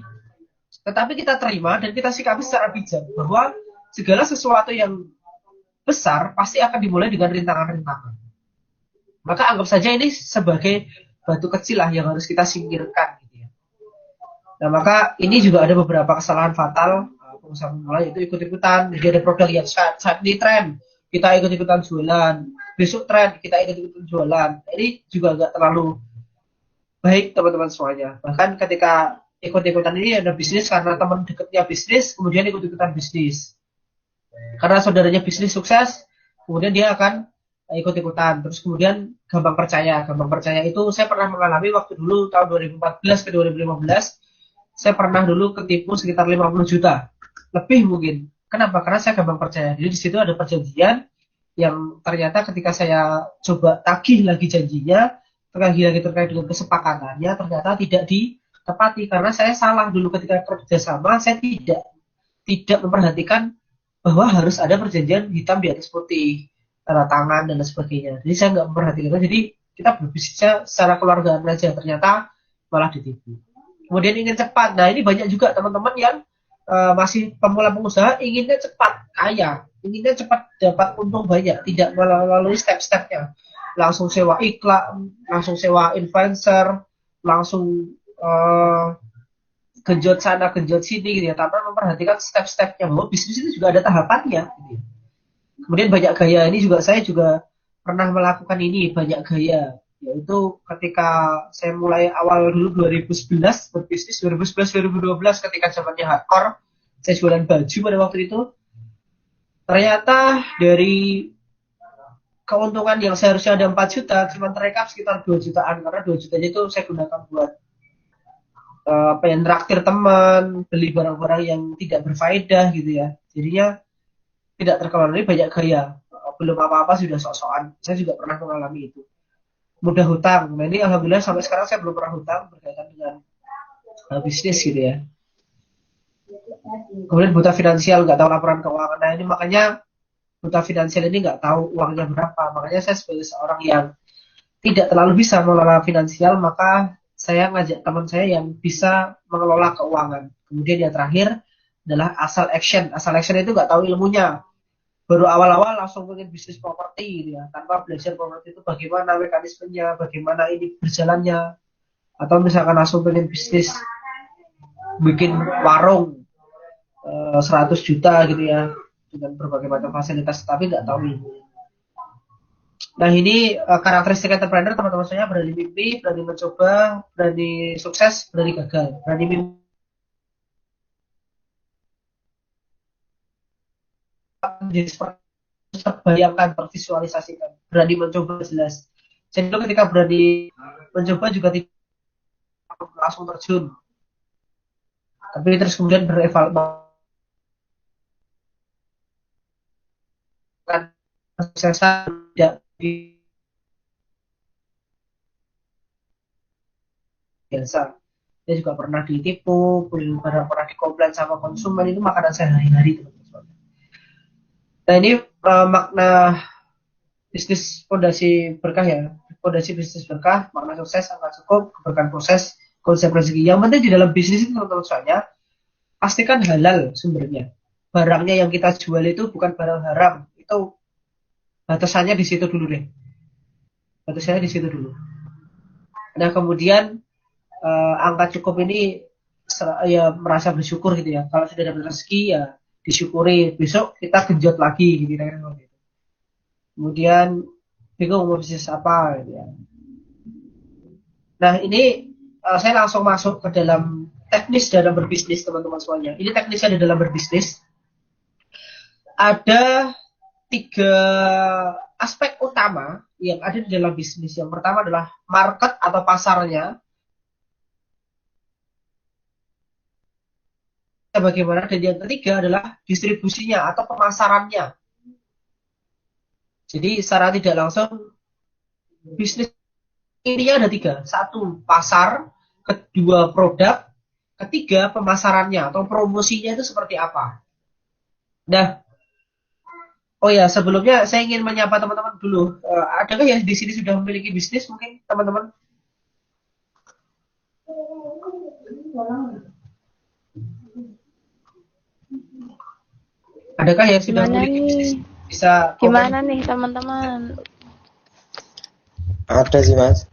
tetapi kita terima dan kita sikapi secara bijak bahwa segala sesuatu yang besar pasti akan dimulai dengan rintangan-rintangan. Maka anggap saja ini sebagai batu kecil lah yang harus kita singkirkan gitu ya. Nah, maka ini juga ada beberapa kesalahan fatal pengusaha pemula, yaitu ikut-ikutan. Jadi ada produk yang saat ini tren, kita ikut-ikutan jualan. Besok tren, kita ikut-ikutan jualan. Ini juga nggak terlalu baik teman-teman semuanya. Bahkan ketika ikut-ikutan ini ada bisnis karena teman dekatnya bisnis, kemudian ikut-ikutan bisnis. Karena saudaranya bisnis sukses, kemudian dia akan ikut-ikutan. Terus kemudian gampang percaya. Gampang percaya itu saya pernah mengalami waktu dulu tahun 2014 ke 2015. Saya pernah dulu ketipu sekitar 50 juta. Lebih mungkin. Kenapa? Karena saya gampang percaya. Jadi di situ ada perjanjian yang ternyata ketika saya coba tagih lagi janjinya, lagi-lagi terkait dengan kesepakatannya ternyata tidak ditepati karena saya salah dulu ketika kerjasama, saya tidak memperhatikan bahwa harus ada perjanjian hitam di atas putih, tanda tangan dan lain sebagainya. Jadi saya nggak memperhatikan itu. Jadi kita berbisnisnya secara keluargaan aja, ternyata malah ditipu. Kemudian ingin cepat. Nah ini banyak juga teman-teman yang masih pemula pengusaha inginnya cepat kaya, inginnya cepat dapat untung banyak, tidak melalui step-stepnya. Langsung sewa iklan, langsung sewa influencer, langsung genjot sana, genjot sini gitu ya, tanpa memperhatikan step-stepnya bahwa bisnis itu juga ada tahapannya. Gitu ya. Kemudian banyak gaya ini juga saya juga pernah melakukan ini banyak gaya, yaitu ketika saya mulai awal dulu 2011 berbisnis 2011-2012 ketika zamannya hardcore, saya jualan baju pada waktu itu. Ternyata dari keuntungan yang seharusnya ada 4 juta cuma terekam sekitar 2 jutaan karena 2 jutanya itu saya gunakan buat pengen traktir teman, beli barang-barang yang tidak berfaedah gitu ya. Jadinya tidak terkelola, banyak gaya. Belum apa-apa sudah sok-sokan. Saya juga pernah mengalami itu. Mudah hutang. Nah ini alhamdulillah sampai sekarang saya belum pernah hutang berkaitan dengan bisnis gitu ya. Kemudian buta finansial, nggak tahu laporan keuangan. Nah ini makanya buta finansial ini nggak tahu uangnya berapa. Makanya saya sebagai seorang yang tidak terlalu bisa mengelola finansial, maka saya ngajak teman saya yang bisa mengelola keuangan. Kemudian yang terakhir adalah asal action. Asal action itu nggak tahu ilmunya. Baru awal-awal langsung pengen bisnis properti gitu ya. Tanpa belajar properti itu bagaimana mekanismenya, bagaimana ini berjalannya. Atau misalkan langsung pengen bisnis bikin warung 100 juta gitu ya. Dengan berbagai macam fasilitas, tapi nggak tahu ilmunya. Nah ini karakteristik entrepreneur teman-teman saya, berani mimpi, berani mencoba, berani sukses, berani gagal. Berani mimpi terbayangkan, tervisualisasikan. Berani mencoba jelas. Jadi ketika berani mencoba juga tidak langsung terjun. Tapi terus kemudian berevaluasi. Kesuksesan tidak biasa. Saya juga pernah ditipu, pernah dikomplain sama konsumen, itu makanan saya hari-hari teman-teman. Nah ini makna bisnis fondasi berkah ya, fondasi bisnis berkah, makna sukses, angka cukup, keberkahan proses, konsep rezeki. Yang penting di dalam bisnis itu teman-teman soalnya pastikan halal sumbernya. Barangnya yang kita jual itu bukan barang haram, itu batasannya di situ dulu deh. Batasannya di situ dulu. Nah kemudian angka cukup ini ya merasa bersyukur gitu ya. Kalau sudah dapat rezeki ya disyukuri. Besok kita genjot lagi gitu ya. Kemudian bingung mau bisnis apa gitu ya. Nah ini saya langsung masuk ke dalam teknis dalam berbisnis teman-teman semuanya. Ini teknisnya di dalam berbisnis. Ada 3 aspek utama yang ada di dalam bisnis. Yang pertama adalah market atau pasarnya. Bagaimana, dan yang ketiga adalah distribusinya atau pemasarannya. Jadi secara tidak langsung bisnis ini ada 3. 1 pasar, 2 produk, 3 pemasarannya atau promosinya itu seperti apa. Nah, oh ya, sebelumnya saya ingin menyapa teman-teman dulu. Adakah yang di sini sudah memiliki bisnis mungkin teman-teman? Adakah yang sudah Gimana memiliki nih? bisnis? Bisa komen? Gimana nih teman-teman? Ada sih Mas.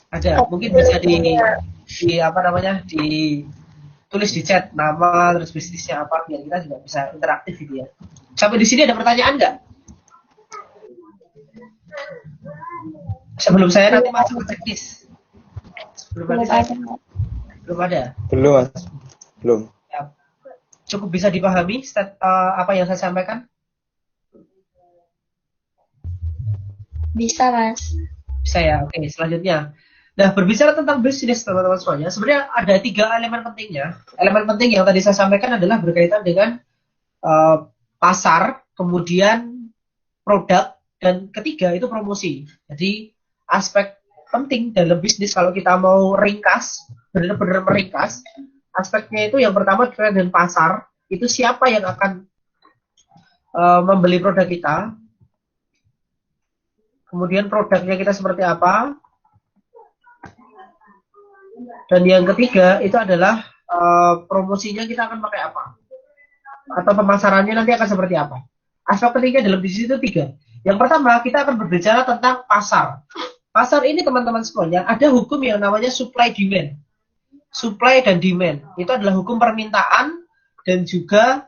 Ada, mungkin bisa di apa namanya, ditulis di chat nama terus bisnisnya apa biar kita juga bisa interaktif gitu ya. Sampai di sini ada pertanyaan nggak? Sebelum saya nanti masuk ke teknis. Belum ada. Belum ada. Belum Mas. Belum. Ya. Cukup bisa dipahami apa yang saya sampaikan? Bisa, Mas. Bisa ya. Oke, selanjutnya. Nah, berbicara tentang bisnis teman-teman semuanya, sebenarnya ada 3 elemen pentingnya. Elemen penting yang tadi saya sampaikan adalah berkaitan dengan pasar, kemudian produk, dan ketiga itu promosi. Jadi aspek penting dalam bisnis kalau kita mau ringkas, benar-benar meringkas. Aspeknya itu yang pertama trend dan pasar, itu siapa yang akan membeli produk kita, kemudian produknya kita seperti apa, dan yang ketiga itu adalah promosinya kita akan pakai apa, atau pemasarannya nanti akan seperti apa. Aspek pentingnya dalam bisnis itu 3. Yang pertama, kita akan berbicara tentang pasar. Pasar ini teman-teman semuanya, ada hukum yang namanya supply demand. Supply dan demand, itu adalah hukum permintaan dan juga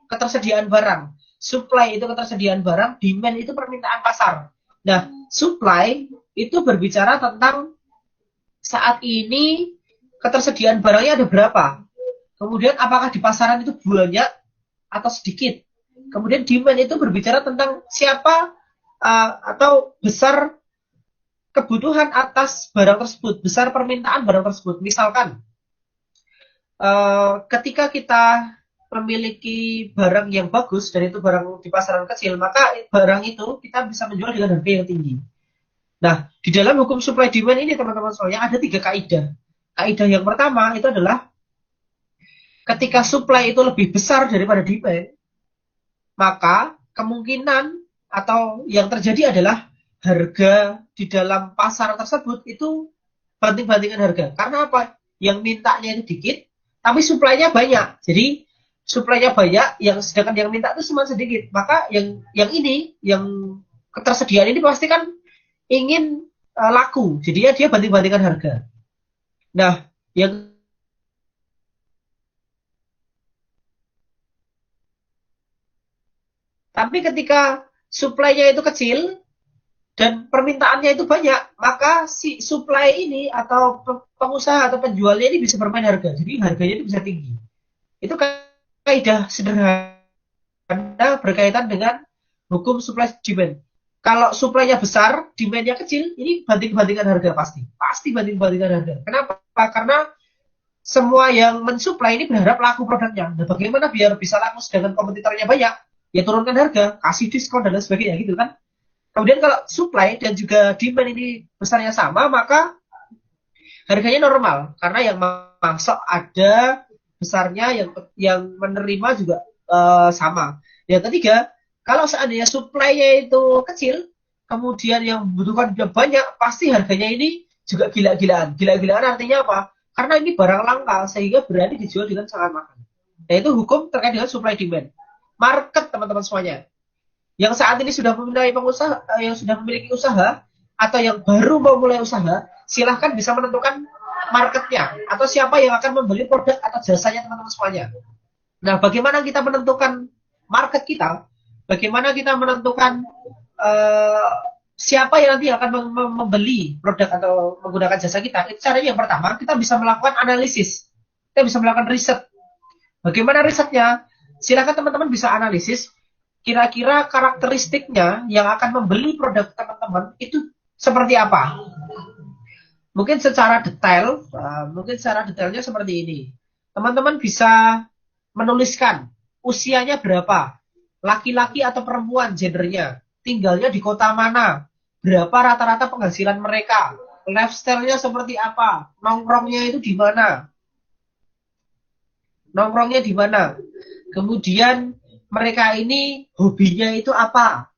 ketersediaan barang. Supply itu ketersediaan barang, demand itu permintaan pasar. Nah, supply itu berbicara tentang saat ini ketersediaan barangnya ada berapa. Kemudian apakah di pasaran itu banyak atau sedikit. Kemudian demand itu berbicara tentang siapa atau besar kebutuhan atas barang tersebut, besar permintaan barang tersebut. Misalkan ketika kita memiliki barang yang bagus dan itu barang di pasaran kecil, maka barang itu kita bisa menjual dengan harga yang tinggi. Nah, di dalam hukum supply demand ini teman-teman sekalian ada 3 kaidah. Kaidah yang pertama itu adalah ketika supply itu lebih besar daripada demand, maka kemungkinan atau yang terjadi adalah harga di dalam pasar tersebut itu banting-bantingan harga. Karena apa? Yang mintanya itu dikit, tapi supply-nya banyak. Jadi supply-nya banyak, sedangkan yang minta itu cuma sedikit. Maka yang ketersediaan ini pasti kan ingin laku. Jadi dia banting-bantingan harga. Nah, tapi ketika supply-nya itu kecil dan permintaannya itu banyak, maka si supply ini atau pengusaha atau penjualnya ini bisa bermain harga. Jadi harganya itu bisa tinggi. Itu kaidah sederhana berkaitan dengan hukum supply demand. Kalau supply-nya besar, demand-nya kecil, ini banting-bantingan harga pasti. Pasti banting-bantingan harga. Kenapa? Karena semua yang mensuplai ini berharap laku produknya. Nah, bagaimana biar bisa laku sedangkan kompetitornya banyak? Ya turunkan harga, kasih diskon dan lain sebagainya gitu kan. Kemudian kalau supply dan juga demand ini besarnya sama, maka harganya normal. Karena yang masuk ada besarnya, yang menerima juga sama. Yang ketiga, kalau seandainya supply-nya itu kecil, kemudian yang membutuhkan juga banyak, pasti harganya ini juga gila-gilaan. Gila-gilaan artinya apa? Karena ini barang langka, sehingga berani dijual dengan sangat mahal. Nah, itu hukum terkait dengan supply demand. Market, teman-teman semuanya. Yang saat ini sudah memiliki pengusaha, yang sudah memiliki usaha, atau yang baru mau mulai usaha, silahkan bisa menentukan marketnya, atau siapa yang akan membeli produk atau jasanya teman-teman semuanya. Nah, bagaimana kita menentukan market kita? Bagaimana kita menentukan siapa yang nanti akan membeli produk atau menggunakan jasa kita? Itu caranya yang pertama, kita bisa melakukan analisis. Kita bisa melakukan riset. Bagaimana risetnya? Silakan teman-teman bisa analisis kira-kira karakteristiknya yang akan membeli produk teman-teman itu seperti apa. Mungkin secara detailnya seperti ini. Teman-teman bisa menuliskan usianya berapa, laki-laki atau perempuan gendernya, tinggalnya di kota mana, berapa rata-rata penghasilan mereka, lifestyle-nya seperti apa, nongkrongnya itu di mana, kemudian mereka ini hobinya itu apa,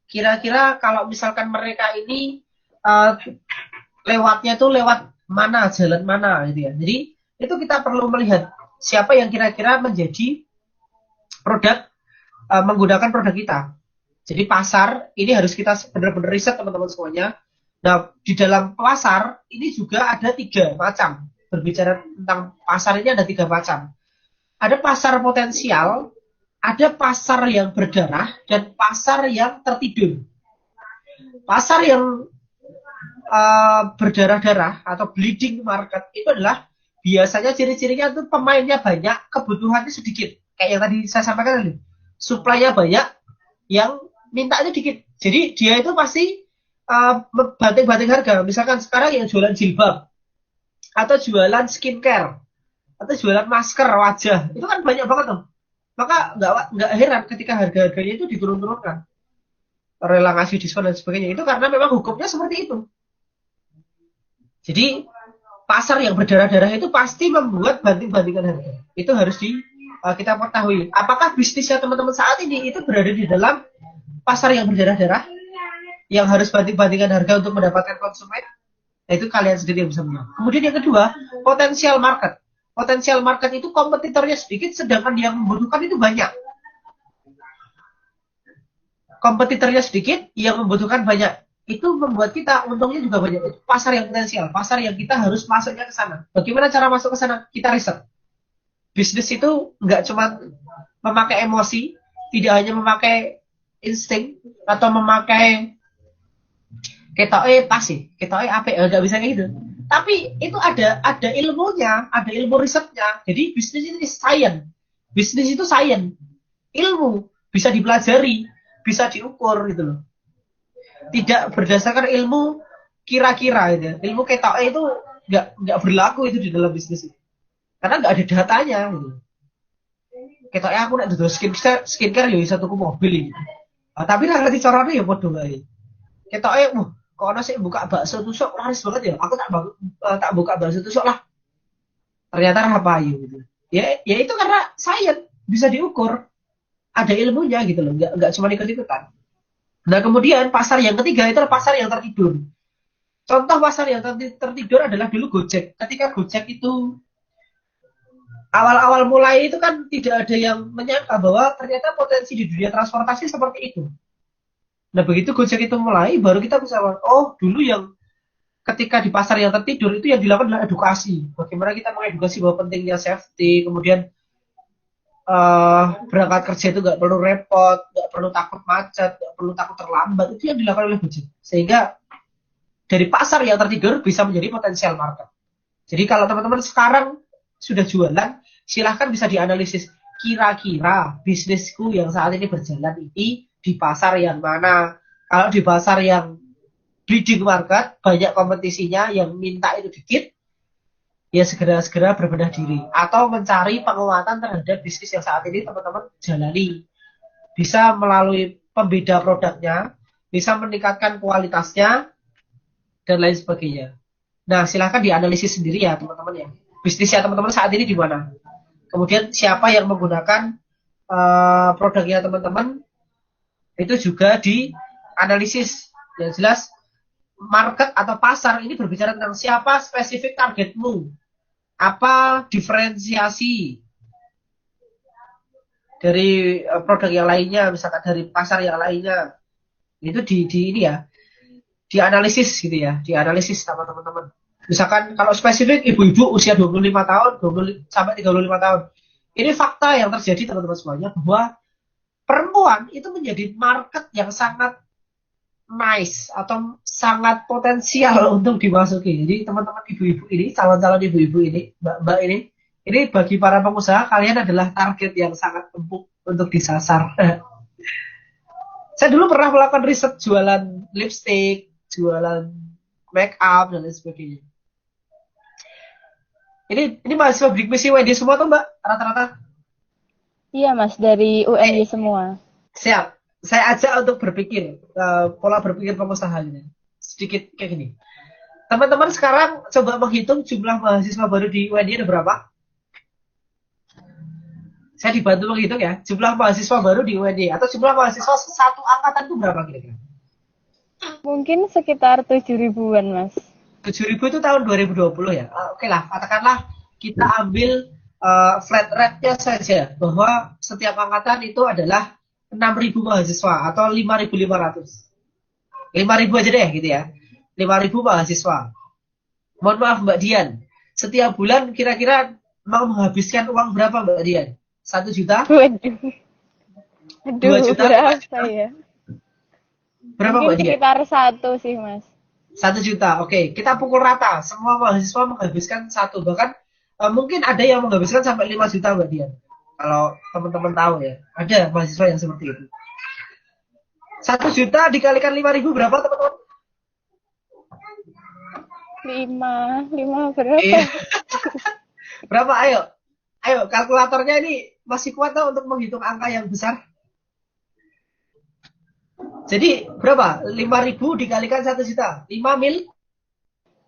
kira-kira kalau misalkan mereka ini lewatnya tuh lewat mana, jalan mana gitu ya. Jadi itu kita perlu melihat siapa yang kira-kira menjadi produk menggunakan produk kita. Jadi pasar ini harus kita benar-benar riset teman-teman semuanya. Nah, di dalam pasar ini juga ada 3 macam. Berbicara tentang pasar ini ada 3 macam. Ada pasar potensial, ada pasar yang berdarah, dan pasar yang tertidur. Pasar yang berdarah-darah atau bleeding market itu adalah biasanya ciri-cirinya itu pemainnya banyak, kebutuhannya sedikit. Kayak yang tadi saya sampaikan tadi. Supply-nya banyak, yang mintanya dikit. Jadi dia itu pasti banting-banting harga. Misalkan sekarang yang jualan jilbab, atau jualan skincare, atau jualan masker wajah, itu kan banyak banget tuh. Maka nggak heran ketika harga-harganya itu diturun-turunkan. rela ngasih diskon dan sebagainya. Itu karena memang hukumnya seperti itu. Jadi pasar yang berdarah-darah itu pasti membuat banting-bantingan harga. Itu harus kita ketahui. Apakah bisnisnya teman-teman saat ini itu berada di dalam pasar yang berdarah-darah, yang harus banting-bantingan harga untuk mendapatkan konsumen? Nah, itu kalian sendiri yang bisa menilai. Kemudian yang kedua, potensial market. Potensial market itu kompetitornya sedikit, sedangkan yang membutuhkan itu banyak. Kompetitornya sedikit, yang membutuhkan banyak. Itu membuat kita untungnya juga banyak. Itu pasar yang potensial, pasar yang kita harus masuknya ke sana. Bagaimana cara masuk ke sana? Kita riset. Bisnis itu nggak cuma memakai emosi, tidak hanya memakai insting atau memakai ketoke pasti, ketoke apa? Nggak bisa kayak gitu. Tapi itu ada ilmunya, ada ilmu risetnya. Jadi bisnis itu science. Bisnis itu science. Ilmu bisa dipelajari, bisa diukur gitu loh. Tidak berdasarkan ilmu kira-kira gitu. Ilmu ketoke itu nggak berlaku itu di dalam bisnis itu. Karena nggak ada datanya gitu. Ketoke aku nek dodol skincare ya iso tuku mobil ini. Tapi nek ngerti carane ya padha wae. Ketoke kok ana sik buka bakso tusuk laris banget ya. Aku tak buka bakso tusuk lah. Ternyata rapayu gitu. Ya itu karena sains bisa diukur. Ada ilmunya gitu loh, nggak cuma ikut-ikutan. Nah, kemudian pasar yang ketiga itu adalah pasar yang tertidur. Contoh pasar yang tertidur adalah dulu Gojek. Ketika Gojek itu awal-awal mulai itu kan tidak ada yang menyangka bahwa ternyata potensi di dunia transportasi seperti itu. Nah, begitu Gojek itu mulai, baru kita bisa, oh dulu yang ketika di pasar yang tertidur itu yang dilakukan adalah edukasi. Bagaimana kita mengedukasi bahwa pentingnya safety, kemudian berangkat kerja itu nggak perlu repot, nggak perlu takut macet, nggak perlu takut terlambat. Itu yang dilakukan oleh Gojek. Sehingga dari pasar yang tertidur bisa menjadi potensial market. Jadi kalau teman-teman sekarang sudah jualan, silahkan bisa dianalisis kira-kira bisnisku yang saat ini berjalan ini di pasar yang mana. Kalau di pasar yang bleeding market, banyak kompetisinya, yang minta itu dikit, ya segera-segera berbenah diri. Atau mencari penguatan terhadap bisnis yang saat ini teman-teman jalani. Bisa melalui pembeda produknya, bisa meningkatkan kualitasnya, dan lain sebagainya. Nah, silahkan dianalisis sendiri ya teman-teman ya. Bisnisnya teman-teman saat ini di mana? Kemudian siapa yang menggunakan produknya teman-teman, itu juga dianalisis. Yang jelas market atau pasar ini berbicara tentang siapa spesifik targetmu, apa diferensiasi dari produk yang lainnya, misalkan dari pasar yang lainnya. Itu di ini ya, dianalisis gitu ya, dianalisis sama teman-teman. Misalkan kalau spesifik ibu-ibu usia 25 tahun, 20 sampai 35 tahun. Ini fakta yang terjadi teman-teman semuanya, bahwa perempuan itu menjadi market yang sangat nice atau sangat potensial untuk dimasuki. Jadi teman-teman ibu-ibu ini, calon-calon ibu-ibu ini, mbak-mbak ini bagi para pengusaha, kalian adalah target yang sangat empuk untuk disasar. Saya dulu pernah melakukan riset jualan lipstick, jualan make up dan lain sebagainya. Ini mahasiswa bidik misi UNY semua tuh mbak, rata-rata? Iya mas, dari UNY semua. Siap. Saya ajak untuk berpikir, pola berpikir pengusaha ini. Sedikit kayak gini. Teman-teman sekarang coba menghitung jumlah mahasiswa baru di UNY ada berapa? Saya dibantu menghitung ya. Jumlah mahasiswa baru di UNY atau jumlah mahasiswa satu angkatan itu berapa kira-kira? Mungkin sekitar 7.000-an mas. 7.000 itu tahun 2020 ya. Oke lah, katakanlah kita ambil flat rate-nya saja, bahwa setiap angkatan itu adalah 6.000 mahasiswa atau 5.500. 5.000 aja deh gitu ya. 5.000 mahasiswa. Mohon maaf Mbak Dian, setiap bulan kira-kira mau menghabiskan uang berapa Mbak Dian? 1 juta? Waduh. 2 juta? Berapa ya? Berapa Mbak Mungkin Dian? sekitar 1 sih mas. 1 juta, oke. Kita pukul rata. Semua mahasiswa menghabiskan 1. Bahkan mungkin ada yang menghabiskan sampai 5 juta Mbak Dian. Kalau teman-teman tahu ya, ada mahasiswa yang seperti itu. 1 juta dikalikan 5.000 berapa teman-teman? 5 berapa? Iya. Berapa? Ayo, kalkulatornya ini masih kuat tau untuk menghitung angka yang besar? Jadi berapa? 5.000 dikalikan 1 juta. 5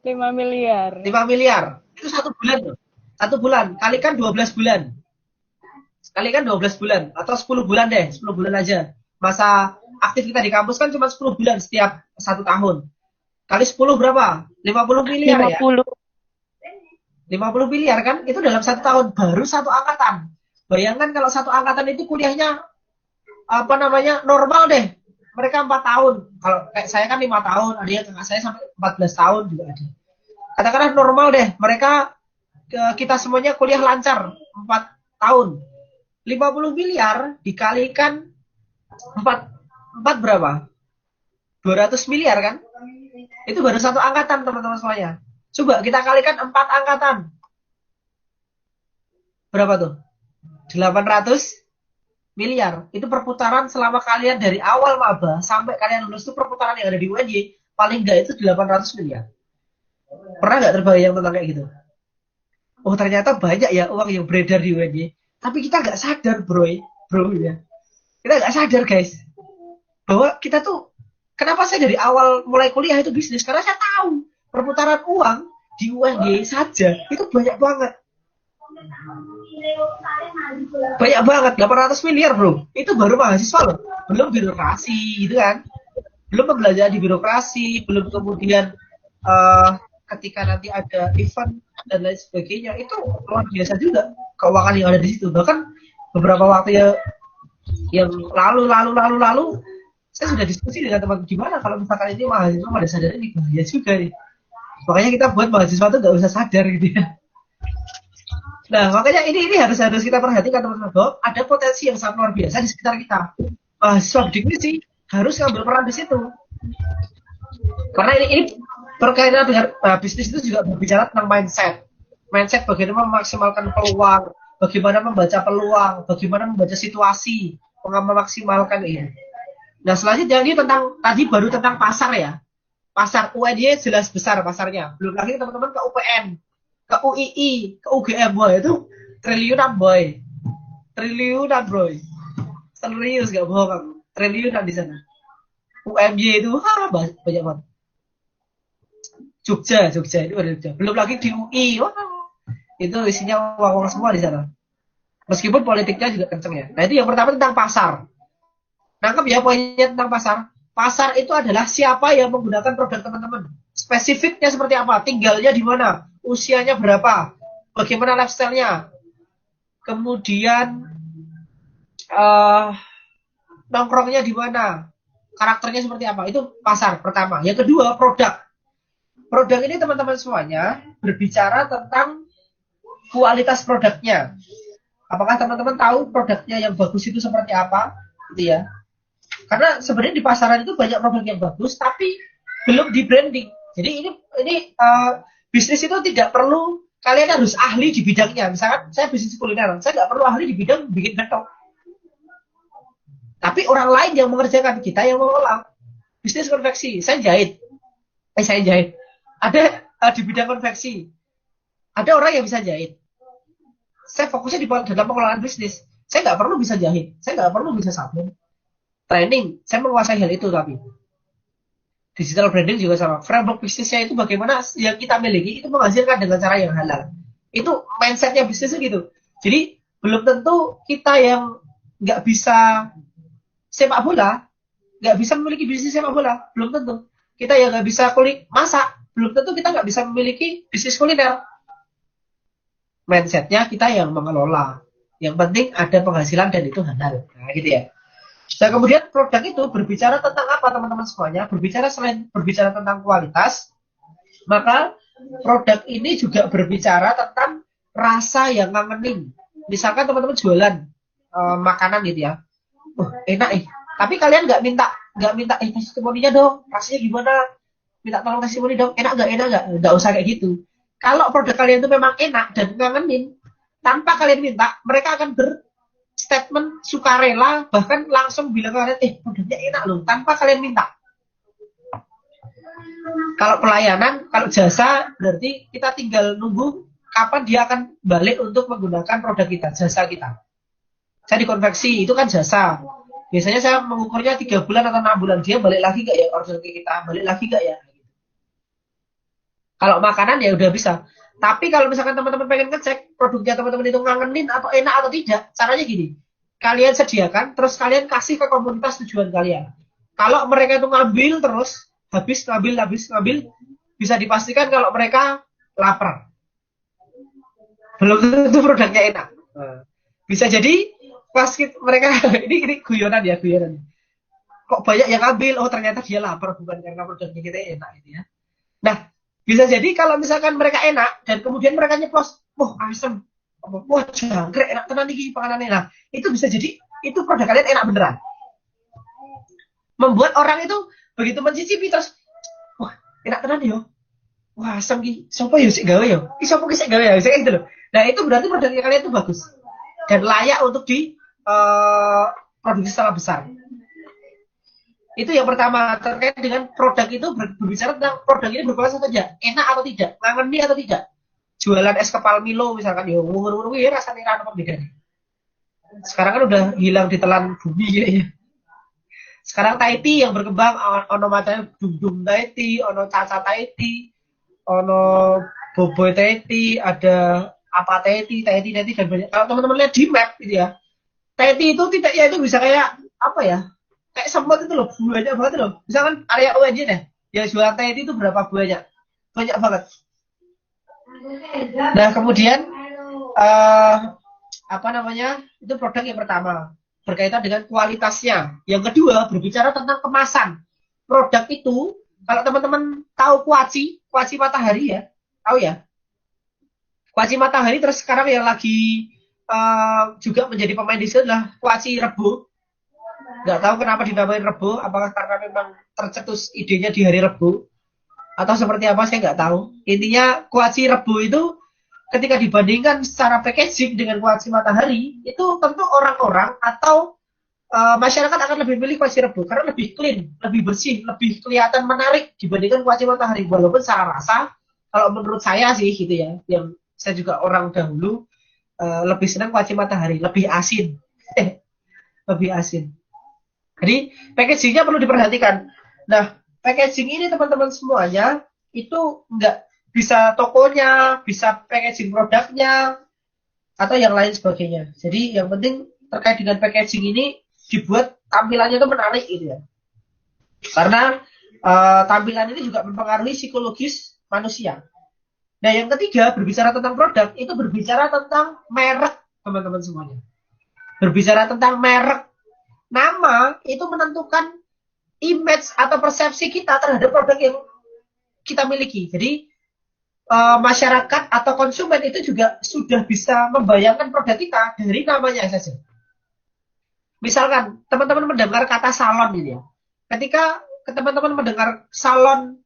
5 miliar. miliar. Itu 1 bulan loh. 1 bulan. Kalikan 12 bulan. Kalikan 12 bulan. Atau 10 bulan deh. 10 bulan aja. Masa aktif kita di kampus kan cuma 10 bulan setiap 1 tahun. Kali 10 berapa? 50 miliar ya? 50. 50 miliar kan? Itu dalam 1 tahun. Baru 1 angkatan. Bayangkan kalau 1 angkatan itu kuliahnya normal deh. Mereka 4 tahun. Kalau kayak saya kan 5 tahun, ada yang kakak saya sampai 14 tahun juga ada. Katakanlah normal deh. Mereka kita semuanya kuliah lancar 4 tahun. 50 miliar dikalikan 4 berapa? 200 miliar kan? Itu baru 1 angkatan teman-teman semuanya. Coba kita kalikan 4 angkatan. Berapa tuh? 800 miliar. Itu perputaran selama kalian dari awal maba sampai kalian lulus itu perputaran yang ada di UNY paling enggak itu 800 miliar. Pernah nggak terbayang tentang kayak gitu? Oh ternyata banyak ya uang yang beredar di UNY. Tapi kita nggak sadar bro ya. Kita nggak sadar guys. Bahwa kita tuh, kenapa saya dari awal mulai kuliah itu bisnis? Karena saya tahu perputaran uang di UNY saja itu banyak banget. Banyak banget, 800 miliar bro. Itu baru mahasiswa loh. Belum birokrasi gitu kan. Belum pembelajaran di birokrasi. Belum kemudian ketika nanti ada event dan lain sebagainya. Itu luar biasa juga keuangan yang ada di situ. Bahkan beberapa waktu yang lalu saya sudah diskusi dengan teman gimana kalau misalkan ini mahasiswa pada sadar ini bahaya juga nih. Makanya kita buat mahasiswa tuh nggak usah sadar gitu ya. Nah, makanya ini harus kita perhatikan teman-teman bahwa ada potensi yang sangat luar biasa di sekitar kita. Mahasiswa bidik sih harus ngambil peran di situ. Karena ini berkaitan dengan bisnis itu juga berbicara tentang mindset. Mindset bagaimana memaksimalkan peluang, bagaimana membaca peluang, bagaimana membaca situasi, memaksimalkan ini. Nah, selanjutnya ini baru tentang pasar ya. Pasar UNY jelas besar pasarnya. Belum lagi teman-teman ke UPN, ke UII, ke UGM, boy, itu triliunan boy. Serius gak bohong aku. Triliunan di sana. UMY itu banyak banget. Jogja itu ada Jogja. Belum lagi di UI, itu isinya uang-uang semua di sana. Meskipun politiknya juga kenceng ya. Nah itu yang pertama tentang pasar. Nangkep ya poinnya tentang pasar. Pasar itu adalah siapa yang menggunakan produk teman-teman. Spesifiknya seperti apa? Tinggalnya di mana? Usianya berapa? Bagaimana lifestyle-nya? Kemudian nongkrongnya di mana? Karakternya seperti apa? Itu pasar pertama. Yang kedua, produk. Produk ini teman-teman semuanya berbicara tentang kualitas produknya. Apakah teman-teman tahu produknya yang bagus itu seperti apa? Gitu ya. Karena sebenarnya di pasaran itu banyak produk yang bagus, tapi belum di branding. Jadi ini bisnis itu tidak perlu kalian harus ahli di bidangnya. Misalkan saya bisnis kuliner, saya nggak perlu ahli di bidang bikin bentok. Tapi orang lain yang mengerjakan, kita yang mengolah. Bisnis konveksi, saya jahit. Ada di bidang konveksi. Ada orang yang bisa jahit. Saya fokusnya di dalam pengelolaan bisnis. Saya nggak perlu bisa jahit. Saya nggak perlu bisa sabun. Training, saya menguasai hal itu tapi. Digital branding juga sama. Framework bisnisnya itu bagaimana yang kita miliki itu menghasilkan dengan cara yang halal. Itu mindsetnya bisnis gitu. Jadi belum tentu kita yang nggak bisa sepak bola, nggak bisa memiliki bisnis sepak bola. Belum tentu. Kita yang nggak bisa masak, belum tentu kita nggak bisa memiliki bisnis kuliner. Mindsetnya kita yang mengelola. Yang penting ada penghasilan dan itu halal. Nah gitu ya. Nah kemudian produk itu berbicara tentang apa teman-teman semuanya? Selain berbicara tentang kualitas, maka produk ini juga berbicara tentang rasa yang ngangenin. Misalkan teman-teman jualan makanan gitu ya, enak tapi kalian nggak minta testimoninya dong, rasanya gimana? Minta tolong testimoni dong, enak nggak usah kayak gitu. Kalau produk kalian itu memang enak dan ngangenin, tanpa kalian minta, mereka akan statement sukarela, bahkan langsung bilang kalian, produknya enak loh, tanpa kalian minta. Kalau pelayanan, kalau jasa, berarti kita tinggal nunggu kapan dia akan balik untuk menggunakan produk kita, jasa kita. Saya di konveksi, itu kan jasa. Biasanya saya mengukurnya 3 bulan atau 6 bulan. Dia balik lagi nggak ya order ke kita? Balik lagi nggak ya? Kalau makanan ya udah bisa. Tapi kalau misalkan teman-teman pengen ngecek produknya teman-teman itu ngangenin atau enak atau tidak, caranya gini. Kalian sediakan, terus kalian kasih ke komunitas tujuan kalian. Kalau mereka itu ngambil terus, habis ngambil, bisa dipastikan kalau mereka lapar. Belum tentu produknya enak. Bisa jadi pas mereka ini guyonan ya, guyonan. Kok banyak yang ambil? Oh ternyata dia lapar, bukan karena produknya kita enak gitu ya. Nah, bisa jadi kalau misalkan mereka enak dan kemudian mereka nyeplos, wah asem, wah jangkrik enak tenan iki panganane. Nah, itu bisa jadi itu produk kalian enak beneran. Membuat orang itu begitu mencicipi terus, wah enak tenan yo. Wah asem ki, sapa yo sik gawe yo? Ki sapa ki sik gawe ya? Sik gitu loh. Nah, itu berarti produknya kalian itu bagus dan layak untuk di produksi skala besar. Itu yang pertama terkait dengan produk itu berbicara tentang produk ini berkualitas atau tidak, enak atau tidak, ngangeni atau tidak. Jualan es kepal Milo misalkan, ya umur-umur ya rasanya rana pembedanya. Sekarang kan udah hilang ditelan bumi ya. Sekarang Thai tea yang berkembang, ono macamnya Dum Thai tea, ono Caca Thai tea, ono Boboiboy Thai tea, ada apa Thai tea dan banyak. Kalau teman-teman lihat di map gitu ya, Thai tea itu tidak ya itu bisa kayak apa ya? Kayak semut itu loh, banyak banget loh. Misalkan area UNJ deh, yang jualan Thai tea itu berapa banyak? Banyak banget. Nah kemudian apa namanya? Itu produk yang pertama berkaitan dengan kualitasnya. Yang kedua berbicara tentang kemasan. Produk itu kalau teman-teman tahu kuaci matahari ya, tahu ya? Kuaci matahari terus sekarang yang lagi juga menjadi pemain di sini adalah kuaci Rebo. Nggak tahu kenapa dinamain Rebo, apakah karena memang tercetus idenya di hari Rebo atau seperti apa saya nggak tahu. Intinya kuaci Rebo itu ketika dibandingkan secara packaging dengan kuaci matahari itu tentu orang-orang atau masyarakat akan lebih milih kuaci Rebo karena lebih clean, lebih bersih, lebih kelihatan menarik dibandingkan kuaci matahari. Walaupun secara rasa kalau menurut saya sih gitu ya, yang saya juga orang dahulu lebih senang kuaci matahari, lebih asin. Lebih asin. Jadi packagingnya perlu diperhatikan. Nah, packaging ini teman-teman semuanya itu nggak bisa tokonya, bisa packaging produknya, atau yang lain sebagainya. Jadi yang penting terkait dengan packaging ini dibuat tampilannya itu menarik gitu ya. Karena tampilan ini juga mempengaruhi psikologis manusia. Nah yang ketiga berbicara tentang produk itu berbicara tentang merek teman-teman semuanya. Berbicara tentang merek. Nama itu menentukan image atau persepsi kita terhadap produk yang kita miliki. Jadi masyarakat atau konsumen itu juga sudah bisa membayangkan produk kita dari namanya saja. Misalkan teman-teman mendengar kata salon ini ya. Ketika teman-teman mendengar salon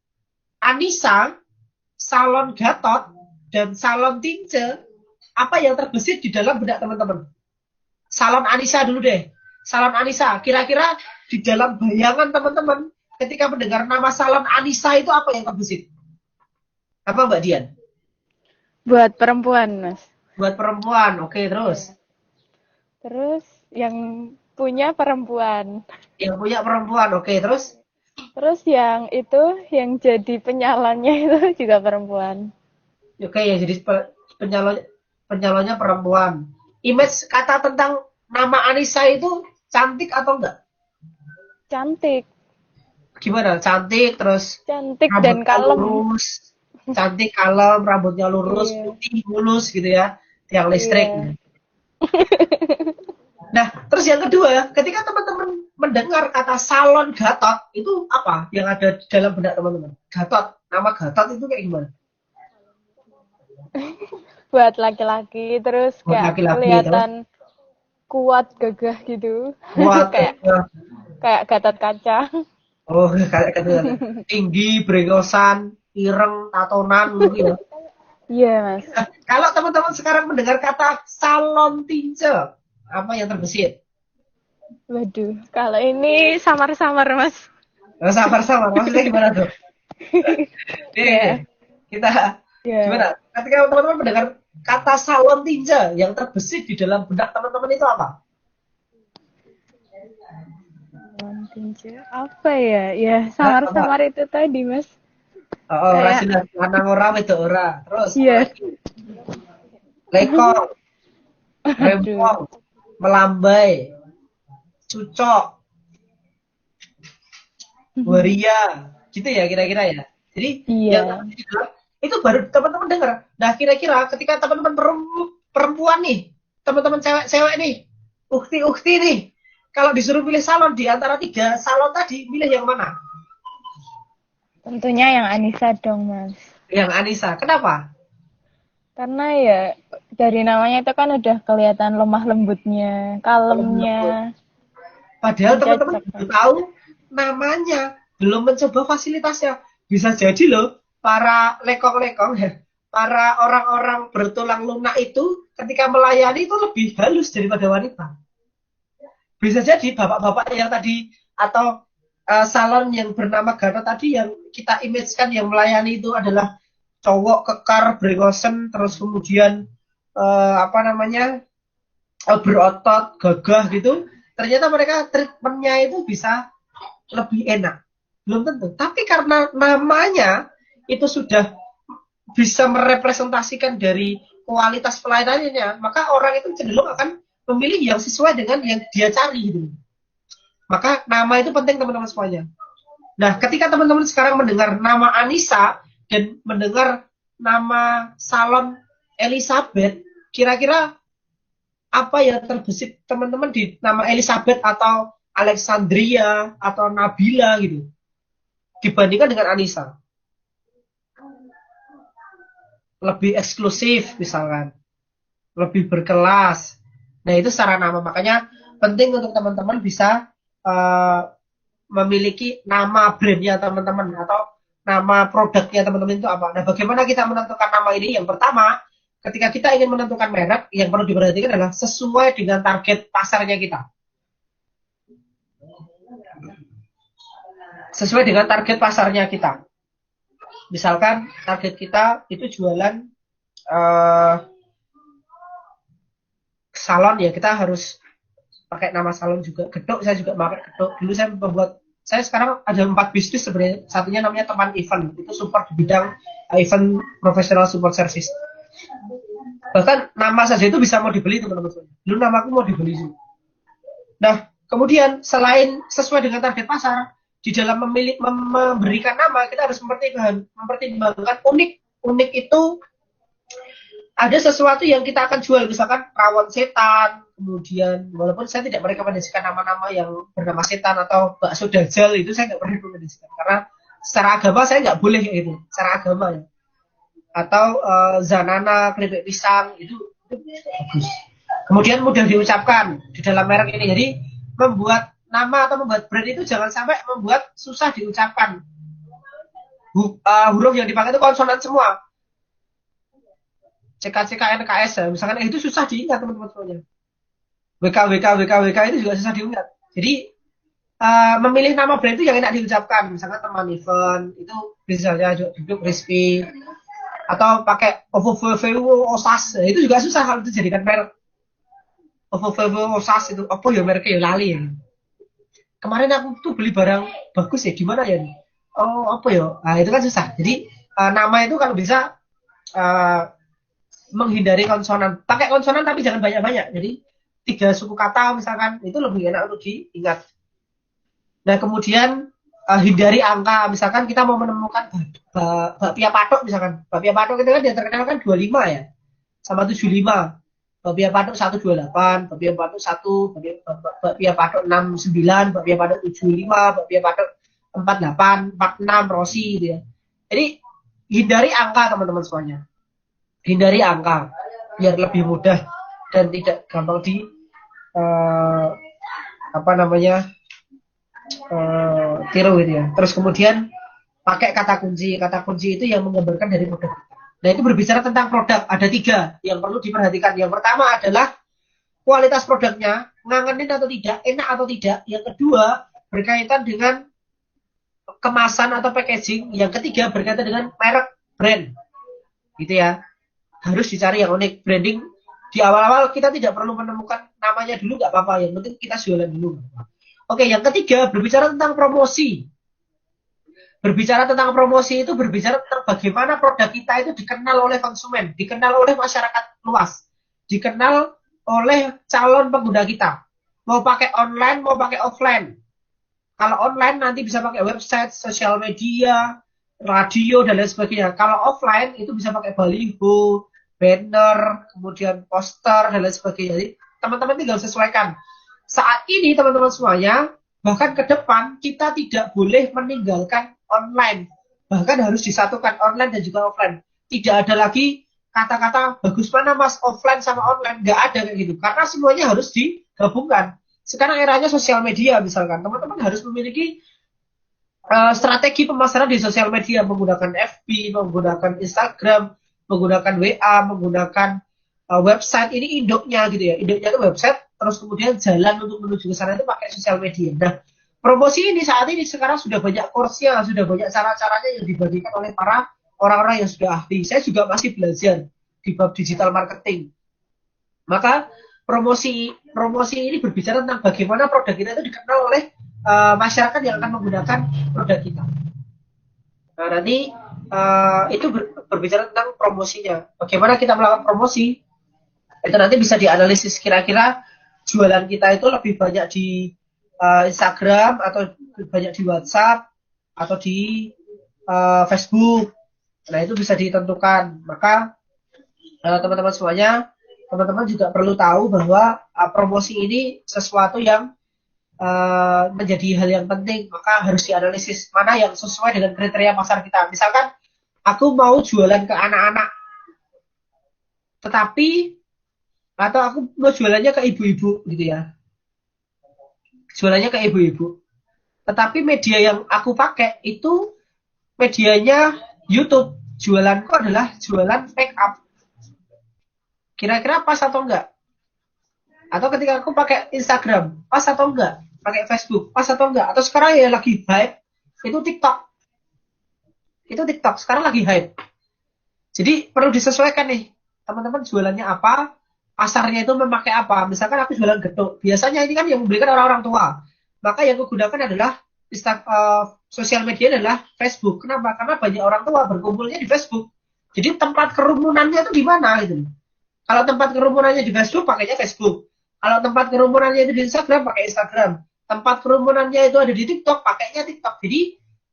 Anissa, salon Gatot, dan salon Tince, apa yang terbesit di dalam benak teman-teman? Salon Anissa dulu deh. Salon Anissa, kira-kira di dalam bayangan teman-teman ketika mendengar nama salon Anissa itu apa yang terbesit? Apa Mbak Dian? Buat perempuan, Mas. Buat perempuan, oke terus. Terus yang punya perempuan. Yang punya perempuan, oke terus. Terus yang itu, yang jadi penyalonnya itu juga perempuan. Oke ya, jadi penyalonnya perempuan. Image kata tentang nama Anissa itu cantik atau enggak? Cantik. Gimana? Cantik terus Cantik dan kalem. lurus. Cantik, kalem, rambutnya lurus, Iya. putih, mulus gitu ya. Tiang listrik. Iya. Nah, terus yang kedua, ketika teman-teman mendengar kata salon Gatot, itu apa yang ada di dalam benak teman-teman? Gatot, nama Gatot itu kayak gimana? Buat laki-laki, terus Buat kayak laki-laki, kelihatan kuat, gagah gitu. Kuat, kayak Gatot kaca. oh kayak tinggi, brengosan, ireng, tatonan gitu. Iya, Mas. Nah, kalau teman-teman sekarang mendengar kata salon Tince, apa yang terbesit? Waduh, kalau ini samar-samar, Mas. Sama-sama, maksudnya gimana tuh? Nih, kita gimana? Ketika teman-teman mendengar kata salon Tince, yang terbesit di dalam benak teman-teman itu apa? Tinja. Apa ya? Ya, Apa? samar-samar itu tadi, Mas. Oh, Kayak, rasinah lanang ora wedok ora. Terus apa iya. lagi? Lekong, Aduh. rempong, melambai, cucok, waria, gitu ya kira-kira ya. Jadi yang Iya. tadi dibilang itu baru teman-teman dengar. Nah, kira-kira ketika teman-teman perempuan nih, teman-teman cewek-cewek nih, ukti-ukti nih, kalau disuruh pilih salon di antara 3 salon tadi, pilih yang mana? Tentunya yang Anissa dong, Mas. Yang Anissa. Kenapa? Karena ya dari namanya itu kan udah kelihatan lemah lembutnya, Kalau lembut. kalemnya, Padahal kan teman-teman cocok. belum tahu namanya, belum mencoba fasilitasnya. Bisa jadi loh, para lekong-lekong ya, para orang-orang bertulang lunak itu ketika melayani itu lebih halus daripada wanita. Bisa jadi bapak-bapak yang tadi atau salon yang bernama Gana tadi yang kita image-kan yang melayani itu adalah cowok kekar, brengosen, terus kemudian apa namanya berotot, gagah gitu. Ternyata mereka treatmentnya itu bisa lebih enak. Belum tentu. Tapi karena namanya itu sudah bisa merepresentasikan dari kualitas pelayanannya, maka orang itu cenderung akan memilih yang sesuai dengan yang dia cari gitu. Maka nama itu penting teman-teman semuanya. Nah, ketika teman-teman sekarang mendengar nama Anissa dan mendengar nama salon Elizabeth, kira-kira apa yang terbesit teman-teman di nama Elizabeth atau Alexandria atau Nabila gitu dibandingkan dengan Anissa? Lebih eksklusif misalkan, lebih berkelas. Nah, itu secara nama. Makanya penting untuk teman-teman bisa memiliki nama brandnya teman-teman atau nama produknya teman-teman itu apa. Nah, bagaimana kita menentukan nama ini? Yang pertama, ketika kita ingin menentukan merek, yang perlu diperhatikan adalah sesuai dengan target pasarnya kita. Sesuai dengan target pasarnya kita. Misalkan target kita itu jualan salon ya, kita harus pakai nama salon juga. Gedok saya juga pakai gedok. Dulu saya sekarang ada 4 bisnis sebenarnya. Satunya namanya Teman Event, itu support di bidang event professional support service. Bahkan nama saja itu bisa mau dibeli teman-teman. Dulu namaku mau dibeli juga. Nah, kemudian selain sesuai dengan target pasar, di dalam memberikan nama kita harus mempertimbangkan unik. Unik itu ada sesuatu yang kita akan jual, misalkan rawon setan, kemudian walaupun saya tidak merekomendasikan nama-nama yang bernama setan atau bakso dajjal, itu saya nggak pernah rekomendasikan karena secara agama saya nggak boleh kayak gitu, secara agama ya. Atau zanana, keripik pisang, itu bagus. Kemudian mudah diucapkan di dalam merek ini. Jadi membuat nama atau membuat brand itu jangan sampai membuat susah diucapkan. Huruf yang dipakai itu konsonan semua. CKCKNKS ya, misalkan itu susah diingat teman-teman semuanya. WK itu juga susah diingat. Jadi memilih nama brand itu yang enak diucapkan. Misalkan Teman Event itu misalnya duduk crispy atau pakai OVO Osas, itu juga susah kalau dijadikan merek. OVO Osas itu apa ya mereknya lali ya. Kemarin aku tuh beli barang bagus ya, gimana ya? Oh apa ya? Nah itu kan susah. Jadi nama itu kalau bisa menghindari konsonan. Pakai konsonan tapi jangan banyak-banyak. Jadi 3 suku kata misalkan itu lebih enak untuk diingat. Nah kemudian hindari angka. Misalkan kita mau menemukan bakpia patok misalkan. Bakpia patok itu kan yang terkenal kan 25 ya. Sama 75. Bakpia patok 128, bakpia patok 1, bakpia patok 69, bakpia patok 75, bakpia patok 48, 46, Rossi gitu ya. Jadi hindari angka teman-teman semuanya. Hindari angka biar lebih mudah dan tidak gampang di tiru gitu ya. Terus kemudian pakai kata kunci. Kata kunci itu yang menggambarkan dari produk. Nah itu berbicara tentang produk, ada 3 yang perlu diperhatikan. Yang pertama adalah kualitas produknya, ngangenin atau tidak, enak atau tidak. Yang kedua berkaitan dengan kemasan atau packaging. Yang ketiga berkaitan dengan merek, brand, gitu ya. Harus dicari yang unik. Branding di awal-awal kita tidak perlu menemukan namanya dulu, nggak apa-apa. Yang penting kita jualan dulu. Oke, yang ketiga berbicara tentang promosi. Berbicara tentang promosi itu berbicara tentang bagaimana produk kita itu dikenal oleh konsumen, dikenal oleh masyarakat luas, dikenal oleh calon pengguna kita. Mau pakai online, mau pakai offline. Kalau online nanti bisa pakai website, sosial media, radio, dan lain sebagainya. Kalau offline itu bisa pakai baliho, banner, kemudian poster, dan lain sebagainya. Jadi teman-teman tinggal sesuaikan. Saat ini teman-teman semuanya, bahkan ke depan kita tidak boleh meninggalkan online. Bahkan harus disatukan online dan juga offline. Tidak ada lagi kata-kata bagus mana mas offline sama online. Nggak ada kayak gitu. Karena semuanya harus digabungkan. Sekarang eranya sosial media misalkan. Teman-teman harus memiliki strategi pemasaran di sosial media. Menggunakan FB, menggunakan Instagram, menggunakan WA, menggunakan website. Ini induknya gitu ya. Induknya itu website. Terus kemudian jalan untuk menuju ke sana itu pakai sosial media. Nah, promosi ini saat ini sekarang sudah banyak course-nya, sudah banyak cara-caranya yang dibagikan oleh para orang-orang yang sudah ahli. Saya juga masih belajar di bab digital marketing. Maka promosi ini berbicara tentang bagaimana produk kita itu dikenal oleh masyarakat yang akan menggunakan produk kita. Nah, nanti itu berbicara tentang promosinya. Bagaimana kita melakukan promosi, itu nanti bisa dianalisis kira-kira jualan kita itu lebih banyak di Instagram atau banyak di WhatsApp atau di Facebook. Nah, itu bisa ditentukan. Maka teman-teman semuanya, teman-teman juga perlu tahu bahwa promosi ini sesuatu yang menjadi hal yang penting. Maka harus dianalisis mana yang sesuai dengan kriteria pasar kita. Misalkan aku mau jualan ke anak-anak, tetapi atau aku mau jualannya ke ibu-ibu gitu ya. Jualannya ke ibu-ibu. Tetapi media yang aku pakai itu medianya YouTube. Jualanku adalah jualan make up. Kira-kira pas atau enggak? Atau ketika aku pakai Instagram, pas atau enggak? Pakai Facebook, pas atau enggak? Atau sekarang ya lagi hype, itu TikTok. Itu TikTok, sekarang lagi hype. Jadi perlu disesuaikan nih. Teman-teman jualannya apa? Pasarnya itu memakai apa? Misalkan aku jualan getuk. Biasanya ini kan yang membelikan orang-orang tua. Maka yang aku gunakan adalah sosial media adalah Facebook. Kenapa? Karena banyak orang tua berkumpulnya di Facebook. Jadi tempat kerumunannya itu di mana gitu. Kalau tempat kerumunannya di Facebook, pakainya Facebook. Kalau tempat kerumunannya itu di Instagram, pakai Instagram. Tempat kerumunannya itu ada di TikTok, pakainya TikTok. Jadi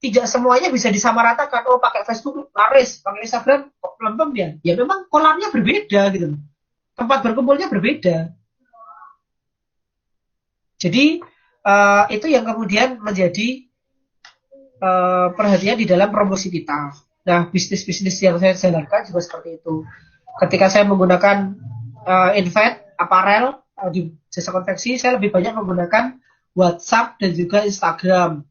tidak semuanya bisa disamaratakan. Oh, pakai Facebook laris, pakai Instagram kok lempem ya. Ya memang kolamnya berbeda gitu. Tempat berkumpulnya berbeda. Jadi itu yang kemudian menjadi perhatian di dalam promosi kita. Nah, bisnis-bisnis yang saya jalankan juga seperti itu. Ketika saya menggunakan invite apparel di jasa konveksi, saya lebih banyak menggunakan WhatsApp dan juga Instagram.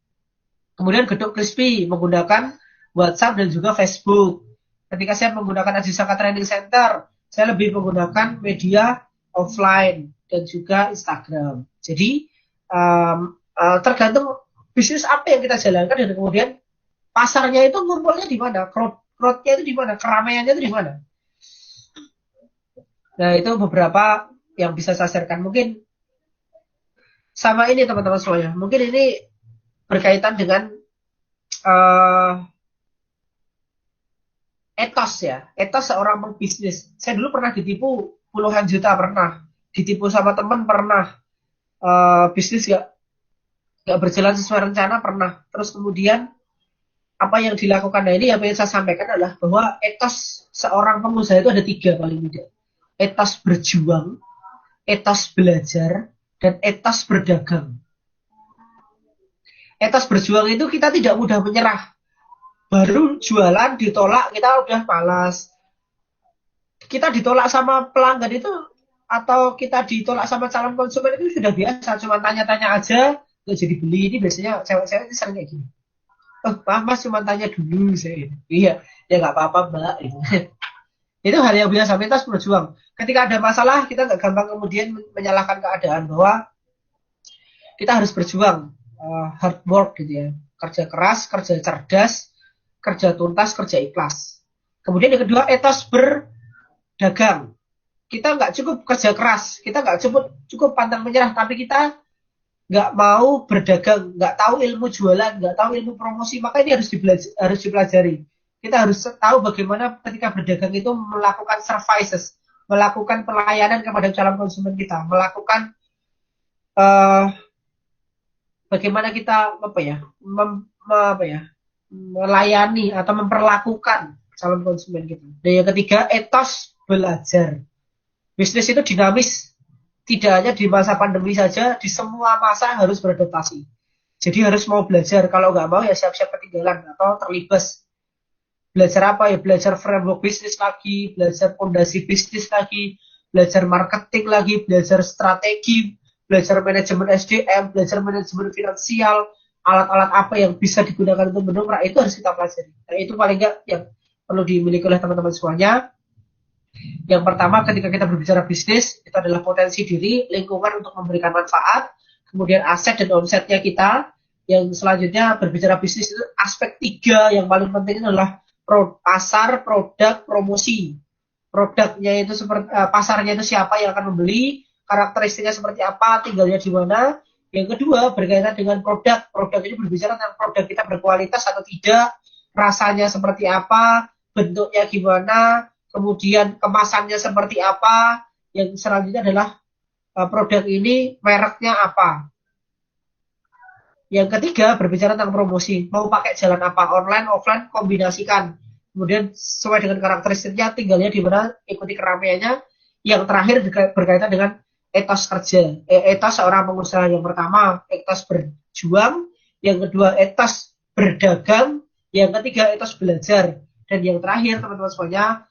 Kemudian Gedok Crispy menggunakan WhatsApp dan juga Facebook. Ketika saya menggunakan Ajisaka Training Center, saya lebih menggunakan media offline dan juga Instagram. Jadi tergantung bisnis apa yang kita jalankan dan kemudian pasarnya itu ngumpulnya di mana, crowd-nya itu di mana, keramaiannya itu di mana. Nah, itu beberapa yang bisa saya sharekan. Mungkin sama ini teman-teman semuanya. Mungkin ini berkaitan dengan etos ya. Etos seorang pembisnis. Saya dulu pernah ditipu puluhan juta, pernah. Ditipu sama teman, pernah. Bisnis gak berjalan sesuai rencana, pernah. Terus kemudian apa yang dilakukan, nah ini yang ingin saya sampaikan adalah bahwa etos seorang pengusaha itu ada 3 paling tidak. Etos berjuang, etos belajar, dan etos berdagang. Etos berjuang itu kita tidak mudah menyerah. Baru jualan ditolak, kita udah malas. Kita ditolak sama pelanggan itu, atau kita ditolak sama calon konsumen itu sudah biasa. Cuma tanya-tanya aja, nggak jadi beli. Ini biasanya cewek-cewek ini sering kayak gini. Oh, mas cuma tanya dulu saya. Iya, ya nggak apa-apa mbak. Itu hal yang biasa, kita harus berjuang. Ketika ada masalah, kita nggak gampang kemudian menyalahkan keadaan, bahwa kita harus berjuang, hard work gitu ya, kerja keras, kerja cerdas, kerja tuntas, kerja ikhlas. Kemudian yang kedua, etos berdagang. Kita nggak cukup kerja keras, kita nggak cukup pantang menyerah, tapi kita nggak mau berdagang, nggak tahu ilmu jualan, nggak tahu ilmu promosi, maka ini harus dipelajari. Kita harus tahu bagaimana ketika berdagang itu melakukan services, melakukan pelayanan kepada calon konsumen kita, melakukan eh, bagaimana kita melayani atau memperlakukan calon konsumen kita. Dan yang ketiga, etos belajar. Bisnis itu dinamis, tidak hanya di masa pandemi saja, di semua masa harus beradaptasi. Jadi harus mau belajar, kalau nggak mau ya siap-siap ketinggalan atau terlibas. Belajar apa ya? Belajar framework bisnis lagi, belajar fondasi bisnis lagi, belajar marketing lagi, belajar strategi, belajar manajemen SDM, belajar manajemen finansial, alat-alat apa yang bisa digunakan untuk mendongkrak, itu harus kita pelajari. Nah, itu paling nggak yang perlu dimiliki oleh teman-teman semuanya. Yang pertama, ketika kita berbicara bisnis, itu adalah potensi diri, lingkungan untuk memberikan manfaat, kemudian aset dan omsetnya kita. Yang selanjutnya berbicara bisnis itu aspek 3 yang paling penting adalah pasar, produk, promosi. Produknya itu seperti pasarnya itu siapa yang akan membeli, karakteristiknya seperti apa, tinggalnya di mana. Yang kedua berkaitan dengan produk. Produk ini berbicara tentang produk kita berkualitas atau tidak, rasanya seperti apa, bentuknya gimana, kemudian kemasannya seperti apa. Yang selanjutnya adalah produk ini mereknya apa. Yang ketiga berbicara tentang promosi, mau pakai jalan apa, online, offline, kombinasikan. Kemudian sesuai dengan karakteristiknya, tinggalnya di mana, ikuti keramaiannya. Yang terakhir berkaitan dengan etos kerja, etos seorang pengusaha. Yang pertama, etos berjuang. Yang kedua, etos berdagang. Yang ketiga, etos belajar. Dan yang terakhir, teman-teman semuanya,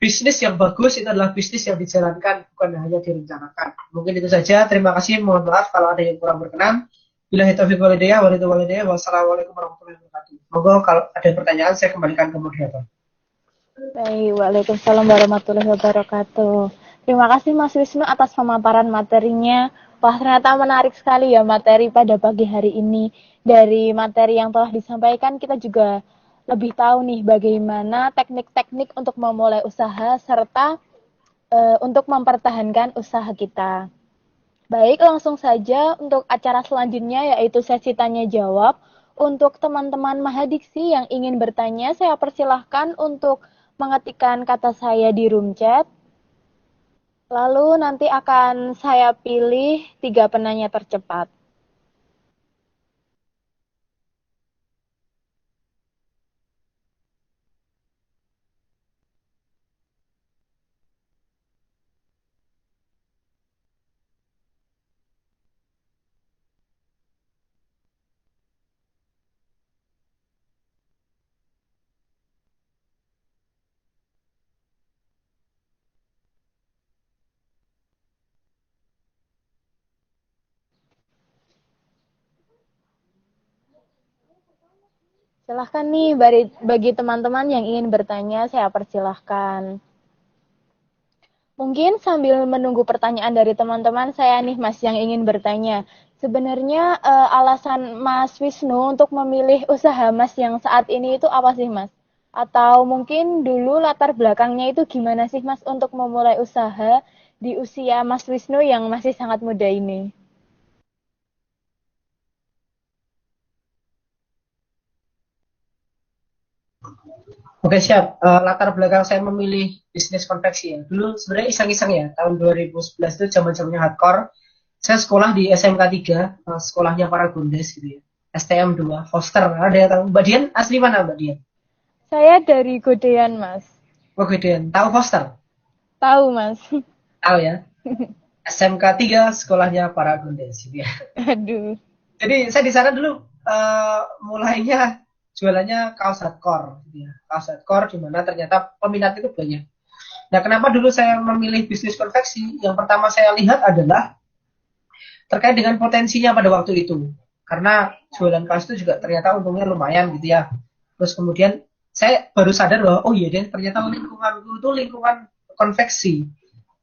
bisnis yang bagus itu adalah bisnis yang dijalankan, bukan hanya direncanakan. Mungkin itu saja. Terima kasih. Mohon maaf kalau ada yang kurang berkenan. Billahi taufiq walhidayah, wassalamualaikum warahmatullahi wabarakatuh. Moga kalau ada pertanyaan saya kembalikan ke moderator. Baik, waalaikumsalam warahmatullahi wabarakatuh. Terima kasih Mas Wisnu atas pemaparan materinya. Wah, ternyata menarik sekali ya materi pada pagi hari ini. Dari materi yang telah disampaikan, kita juga lebih tahu nih bagaimana teknik-teknik untuk memulai usaha serta untuk mempertahankan usaha kita. Baik, langsung saja untuk acara selanjutnya yaitu sesi tanya jawab. Untuk teman-teman Mahadiksi yang ingin bertanya, saya persilahkan untuk mengetikkan kata saya di room chat. Lalu nanti akan saya pilih 3 penanya tercepat. Silahkan nih bagi teman-teman yang ingin bertanya, saya persilahkan. Mungkin sambil menunggu pertanyaan dari teman-teman, saya nih Mas yang ingin bertanya. Sebenarnya alasan Mas Wisnu untuk memilih usaha Mas yang saat ini itu apa sih Mas? Atau mungkin dulu latar belakangnya itu gimana sih Mas untuk memulai usaha di usia Mas Wisnu yang masih sangat muda ini? Oke, siap. Latar belakang saya memilih bisnis konveksi ya. Dulu sebenarnya iseng-iseng ya, tahun 2011 itu zaman-zamannya hardcore. Saya sekolah di SMK 3, sekolahnya para Gondes gitu ya. STM 2, Foster. Ada yang tahu? Mbak Dian asli mana Mbak Dian? Saya dari Godean Mas. Oh, Dian. Tahu Foster? Tahu Mas. Tahu ya. SMK 3, sekolahnya para Gondes gitu ya. Aduh. Jadi saya di sana dulu mulainya jualannya kaos hardcore, gitu ya. Kaos hardcore di mana ternyata peminat itu banyak. Nah, kenapa dulu saya memilih bisnis konveksi? Yang pertama saya lihat adalah terkait dengan potensinya pada waktu itu. Karena jualan kaos itu juga ternyata untungnya lumayan gitu ya. Terus kemudian saya baru sadar bahwa oh iya deh, ternyata lingkunganku itu lingkungan konveksi.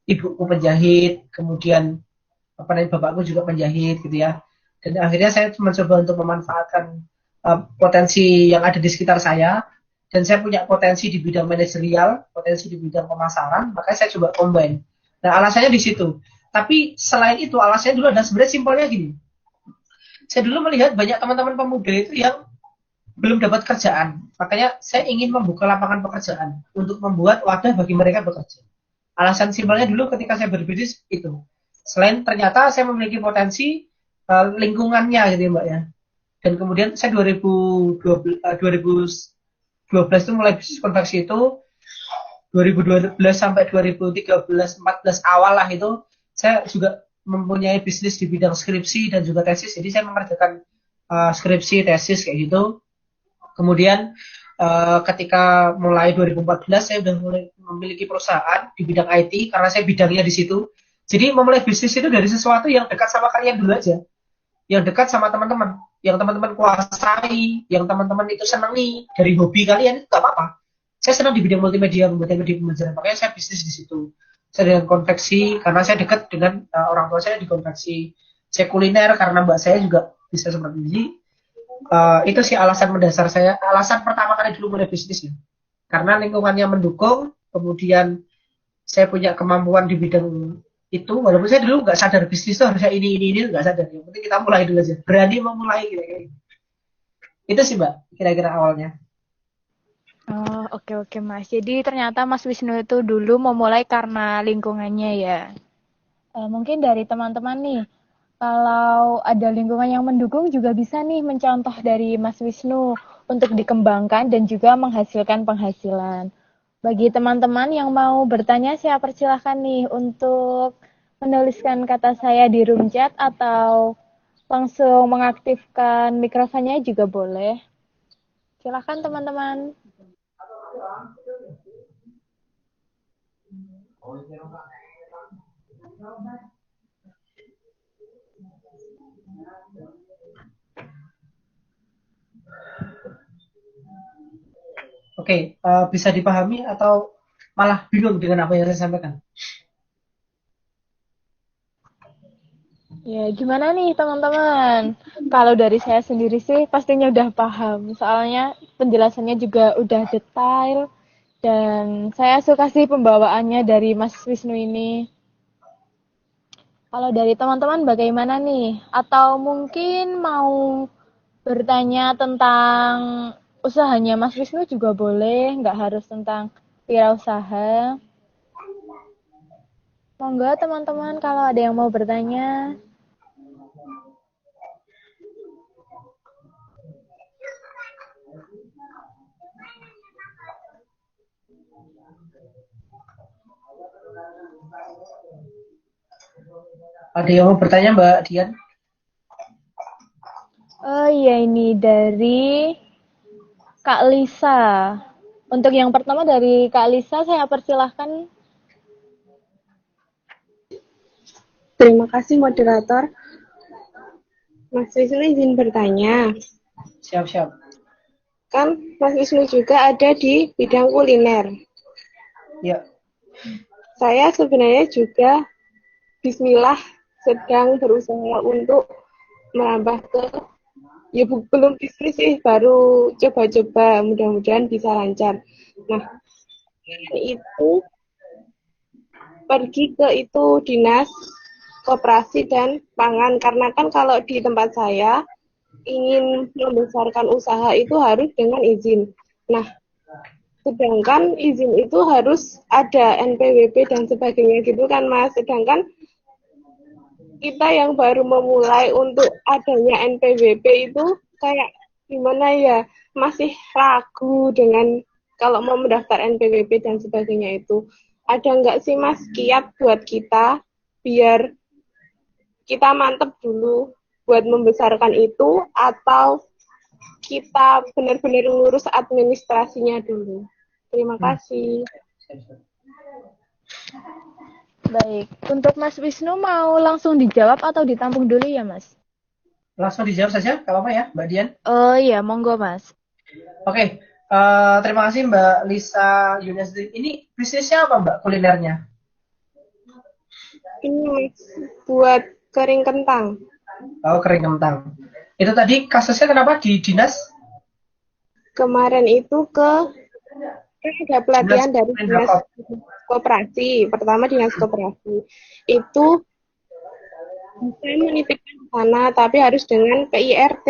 Ibuku penjahit, kemudian bapakku juga penjahit gitu ya. Dan akhirnya saya mencoba untuk memanfaatkan potensi yang ada di sekitar saya, dan saya punya potensi di bidang manajerial, potensi di bidang pemasaran, makanya saya coba combine. Nah, alasannya di situ. Tapi selain itu, alasannya dulu adalah sebenarnya simpelnya gini. saya dulu melihat banyak teman-teman pemuda itu yang belum dapat kerjaan. Makanya saya ingin membuka lapangan pekerjaan untuk membuat wadah bagi mereka bekerja. Alasan simpelnya dulu ketika saya berbisnis itu. Selain ternyata saya memiliki potensi lingkungannya gitu ya Mbak ya. Dan kemudian saya 2012 itu mulai bisnis konveksi itu 2012 sampai 2013 14 awal lah itu saya juga mempunyai bisnis di bidang skripsi dan juga tesis. Jadi saya mengerjakan skripsi, tesis kayak gitu. Kemudian ketika mulai 2014 saya sudah mulai memiliki perusahaan di bidang IT karena saya bidangnya di situ. Jadi memulai bisnis itu dari sesuatu yang dekat sama kalian dulu aja. Yang dekat sama teman-teman, yang teman-teman kuasai, yang teman-teman itu senangi dari hobi kalian itu gak apa-apa. Saya senang di bidang multimedia, membuat media pembelajaran, makanya saya bisnis di situ. Saya dengan konveksi karena saya dekat dengan orang tua saya di konveksi. Saya kuliner karena mbak saya juga bisa seperti ini. Itu sih alasan mendasar saya, alasan pertama kali dulu mulai bisnis ya. Karena lingkungannya mendukung, kemudian saya punya kemampuan di bidang itu, walaupun saya dulu nggak sadar bisnis itu harusnya ini nggak sadar. Yang penting kita mulai dulu aja, berani memulai kira-kira. Itu sih mbak, kira-kira awalnya. Oh, oke Mas. Jadi ternyata Mas Wisnu itu dulu memulai karena lingkungannya ya. Mungkin dari teman-teman nih, kalau ada lingkungan yang mendukung juga bisa nih mencontoh dari Mas Wisnu untuk dikembangkan dan juga menghasilkan penghasilan. Bagi teman-teman yang mau bertanya, saya persilahkan nih untuk menuliskan kata saya di room chat atau langsung mengaktifkan mikrofonnya juga boleh. Silahkan teman-teman. Oke, bisa dipahami atau malah bingung dengan apa yang saya sampaikan? Ya, gimana nih teman-teman? Kalau dari saya sendiri sih pastinya udah paham. Soalnya penjelasannya juga udah detail. Dan saya suka sih pembawaannya dari Mas Wisnu ini. Kalau dari teman-teman bagaimana nih? Atau mungkin mau bertanya tentang usahanya Mas Wisnu juga boleh, nggak harus tentang wirausaha. Monggo teman-teman kalau ada yang mau bertanya. Ada yang mau bertanya Mbak Dian? Oh iya, ini dari Kak Lisa. Untuk yang pertama dari Kak Lisa, saya persilahkan. Terima kasih moderator. Mas Wisnu izin bertanya. Siap-siap. Kan Mas Wisnu juga ada di bidang kuliner. Ya. Saya sebenarnya juga bismillah sedang berusaha untuk merambah ke ya belum bisnis sih, baru coba-coba, mudah-mudahan bisa lancar. Nah, itu pergi ke itu dinas koperasi dan pangan, karena kan kalau di tempat saya ingin membesarkan usaha itu harus dengan izin. Nah, sedangkan izin itu harus ada NPWP dan sebagainya gitu kan Mas. Sedangkan kita yang baru memulai untuk adanya NPWP itu kayak gimana ya, masih ragu dengan kalau mau mendaftar NPWP dan sebagainya itu. Ada nggak sih Mas kiat buat kita biar kita mantep dulu buat membesarkan itu, atau kita benar-benar ngurus administrasinya dulu? Terima kasih. Baik, untuk Mas Wisnu mau langsung dijawab atau ditampung dulu ya Mas? Langsung dijawab saja, gak apa-apa ya Mbak Dian? Oh iya, monggo Mas. Oke, terima kasih Mbak Lisa Yunasdi. Ini bisnisnya apa Mbak, kulinernya? Ini Mas, buat kering kentang. Oh, kering kentang. Itu tadi kasusnya kenapa di dinas? Kemarin itu ada pelatihan dari dinas koperasi. Pertama dinas koperasi. Itu bisa menitipkan di sana, tapi harus dengan PIRT.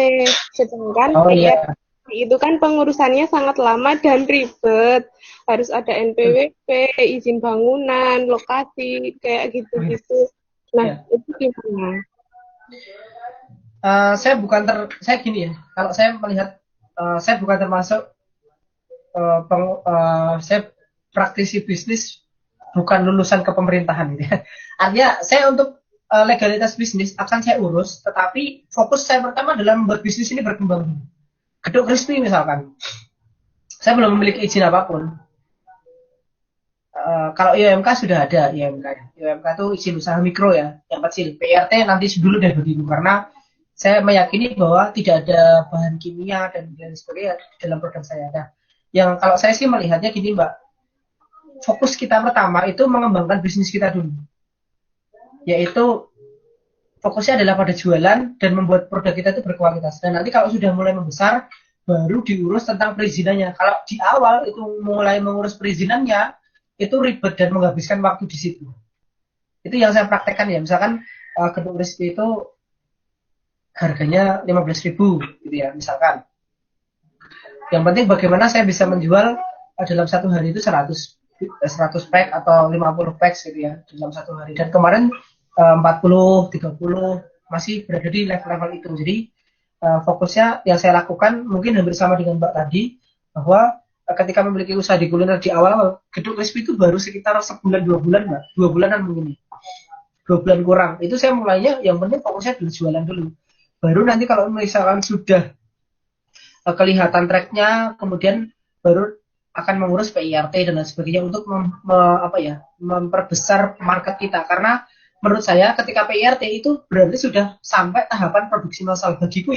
Sedangkan Oh PIRT iya. itu kan pengurusannya sangat lama dan ribet. Harus ada NPWP, izin bangunan, lokasi, kayak gitu-gitu. Nah, Ya. itu gimana? Saya gini ya. Kalau saya melihat, saya bukan termasuk saya praktisi bisnis, bukan lulusan kepemerintahan gitu ya. Artinya saya untuk legalitas bisnis akan saya urus, tetapi fokus saya pertama dalam membuat bisnis ini berkembang. Gedung Crispy misalkan, saya belum memiliki izin apapun. Kalau IUMK sudah ada, IUMK. IUMK itu izin usaha mikro ya, yang kecil. PRT nanti dulu deh begitu, karena saya meyakini bahwa tidak ada bahan kimia dan sebagainya dalam produk saya. Nah, yang kalau saya sih melihatnya gini Mbak, fokus kita pertama itu mengembangkan bisnis kita dulu, yaitu fokusnya adalah pada jualan dan membuat produk kita itu berkualitas. Dan nanti kalau sudah mulai membesar, baru diurus tentang perizinannya. Kalau di awal itu mulai mengurus perizinannya, itu ribet dan menghabiskan waktu di situ. Itu yang saya praktekkan ya. Misalkan gedung Crispy itu harganya 15.000 gitu ya, misalkan. Yang penting bagaimana saya bisa menjual dalam satu hari itu 100 pack atau 50 pack gitu ya dalam satu hari. Dan kemarin 40, 30 masih berada di level-level itu. Jadi fokusnya yang saya lakukan mungkin hampir sama dengan Mbak tadi, bahwa ketika memiliki usaha di kuliner di awal-awal, gedung Crispy itu baru sekitar sebulan 2 bulan Mbak, 2 bulanan mungkin, 2 bulan kurang. Itu saya mulainya yang penting fokusnya dulu jualan dulu. Baru nanti kalau misalkan sudah kelihatan tracknya, kemudian baru akan mengurus PIRT dan lain sebagainya untuk memperbesar market kita. Karena menurut saya ketika PIRT itu berarti sudah sampai tahapan produksi massal bagiku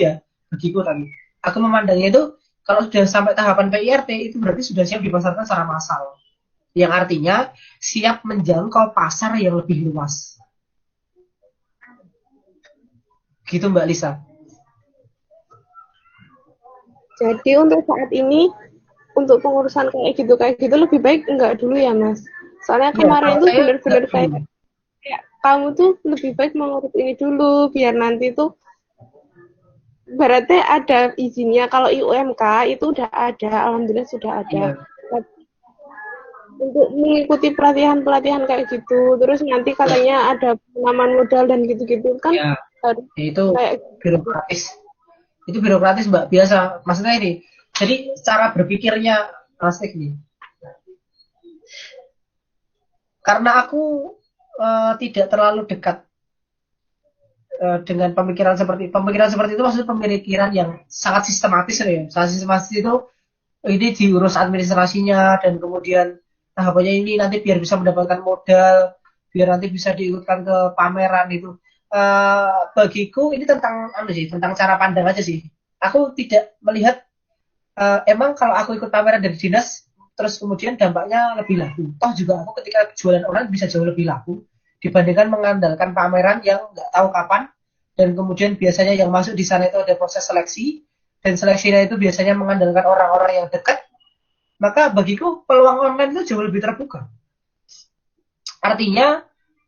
tadi. Aku memandangnya itu kalau sudah sampai tahapan PIRT itu berarti sudah siap dipasarkan secara massal. Yang artinya siap menjangkau pasar yang lebih luas. Gitu Mbak Lisa. Jadi untuk saat ini, untuk pengurusan kayak gitu lebih baik enggak dulu ya Mas. Soalnya kemarin itu benar-benar kayak kamu tuh lebih baik mengurus ini dulu biar nanti tuh berarti ada izinnya. Kalau IUMK itu udah ada, alhamdulillah sudah ada. Untuk mengikuti pelatihan kayak gitu, terus nanti katanya ada penanaman modal dan gitu-gitu kan harus itu kayak birokratis. Itu birokratis Mbak, biasa. Maksudnya ini, jadi cara berpikirnya asik nih. Karena aku tidak terlalu dekat dengan pemikiran seperti itu, maksudnya pemikiran yang sangat sistematis ya. Sangat sistematis itu ini diurus administrasinya dan kemudian tahapannya ini nanti biar bisa mendapatkan modal, biar nanti bisa diikutkan ke pameran itu. Bagiku ini tentang cara pandang aja sih. Aku tidak melihat emang kalau aku ikut pameran dari dinas terus kemudian dampaknya lebih laku. Toh juga aku ketika jualan online bisa jauh lebih laku dibandingkan mengandalkan pameran yang nggak tahu kapan, dan kemudian biasanya yang masuk di sana itu ada proses seleksi, dan seleksinya itu biasanya mengandalkan orang-orang yang dekat. Maka bagiku peluang online itu jauh lebih terbuka. Artinya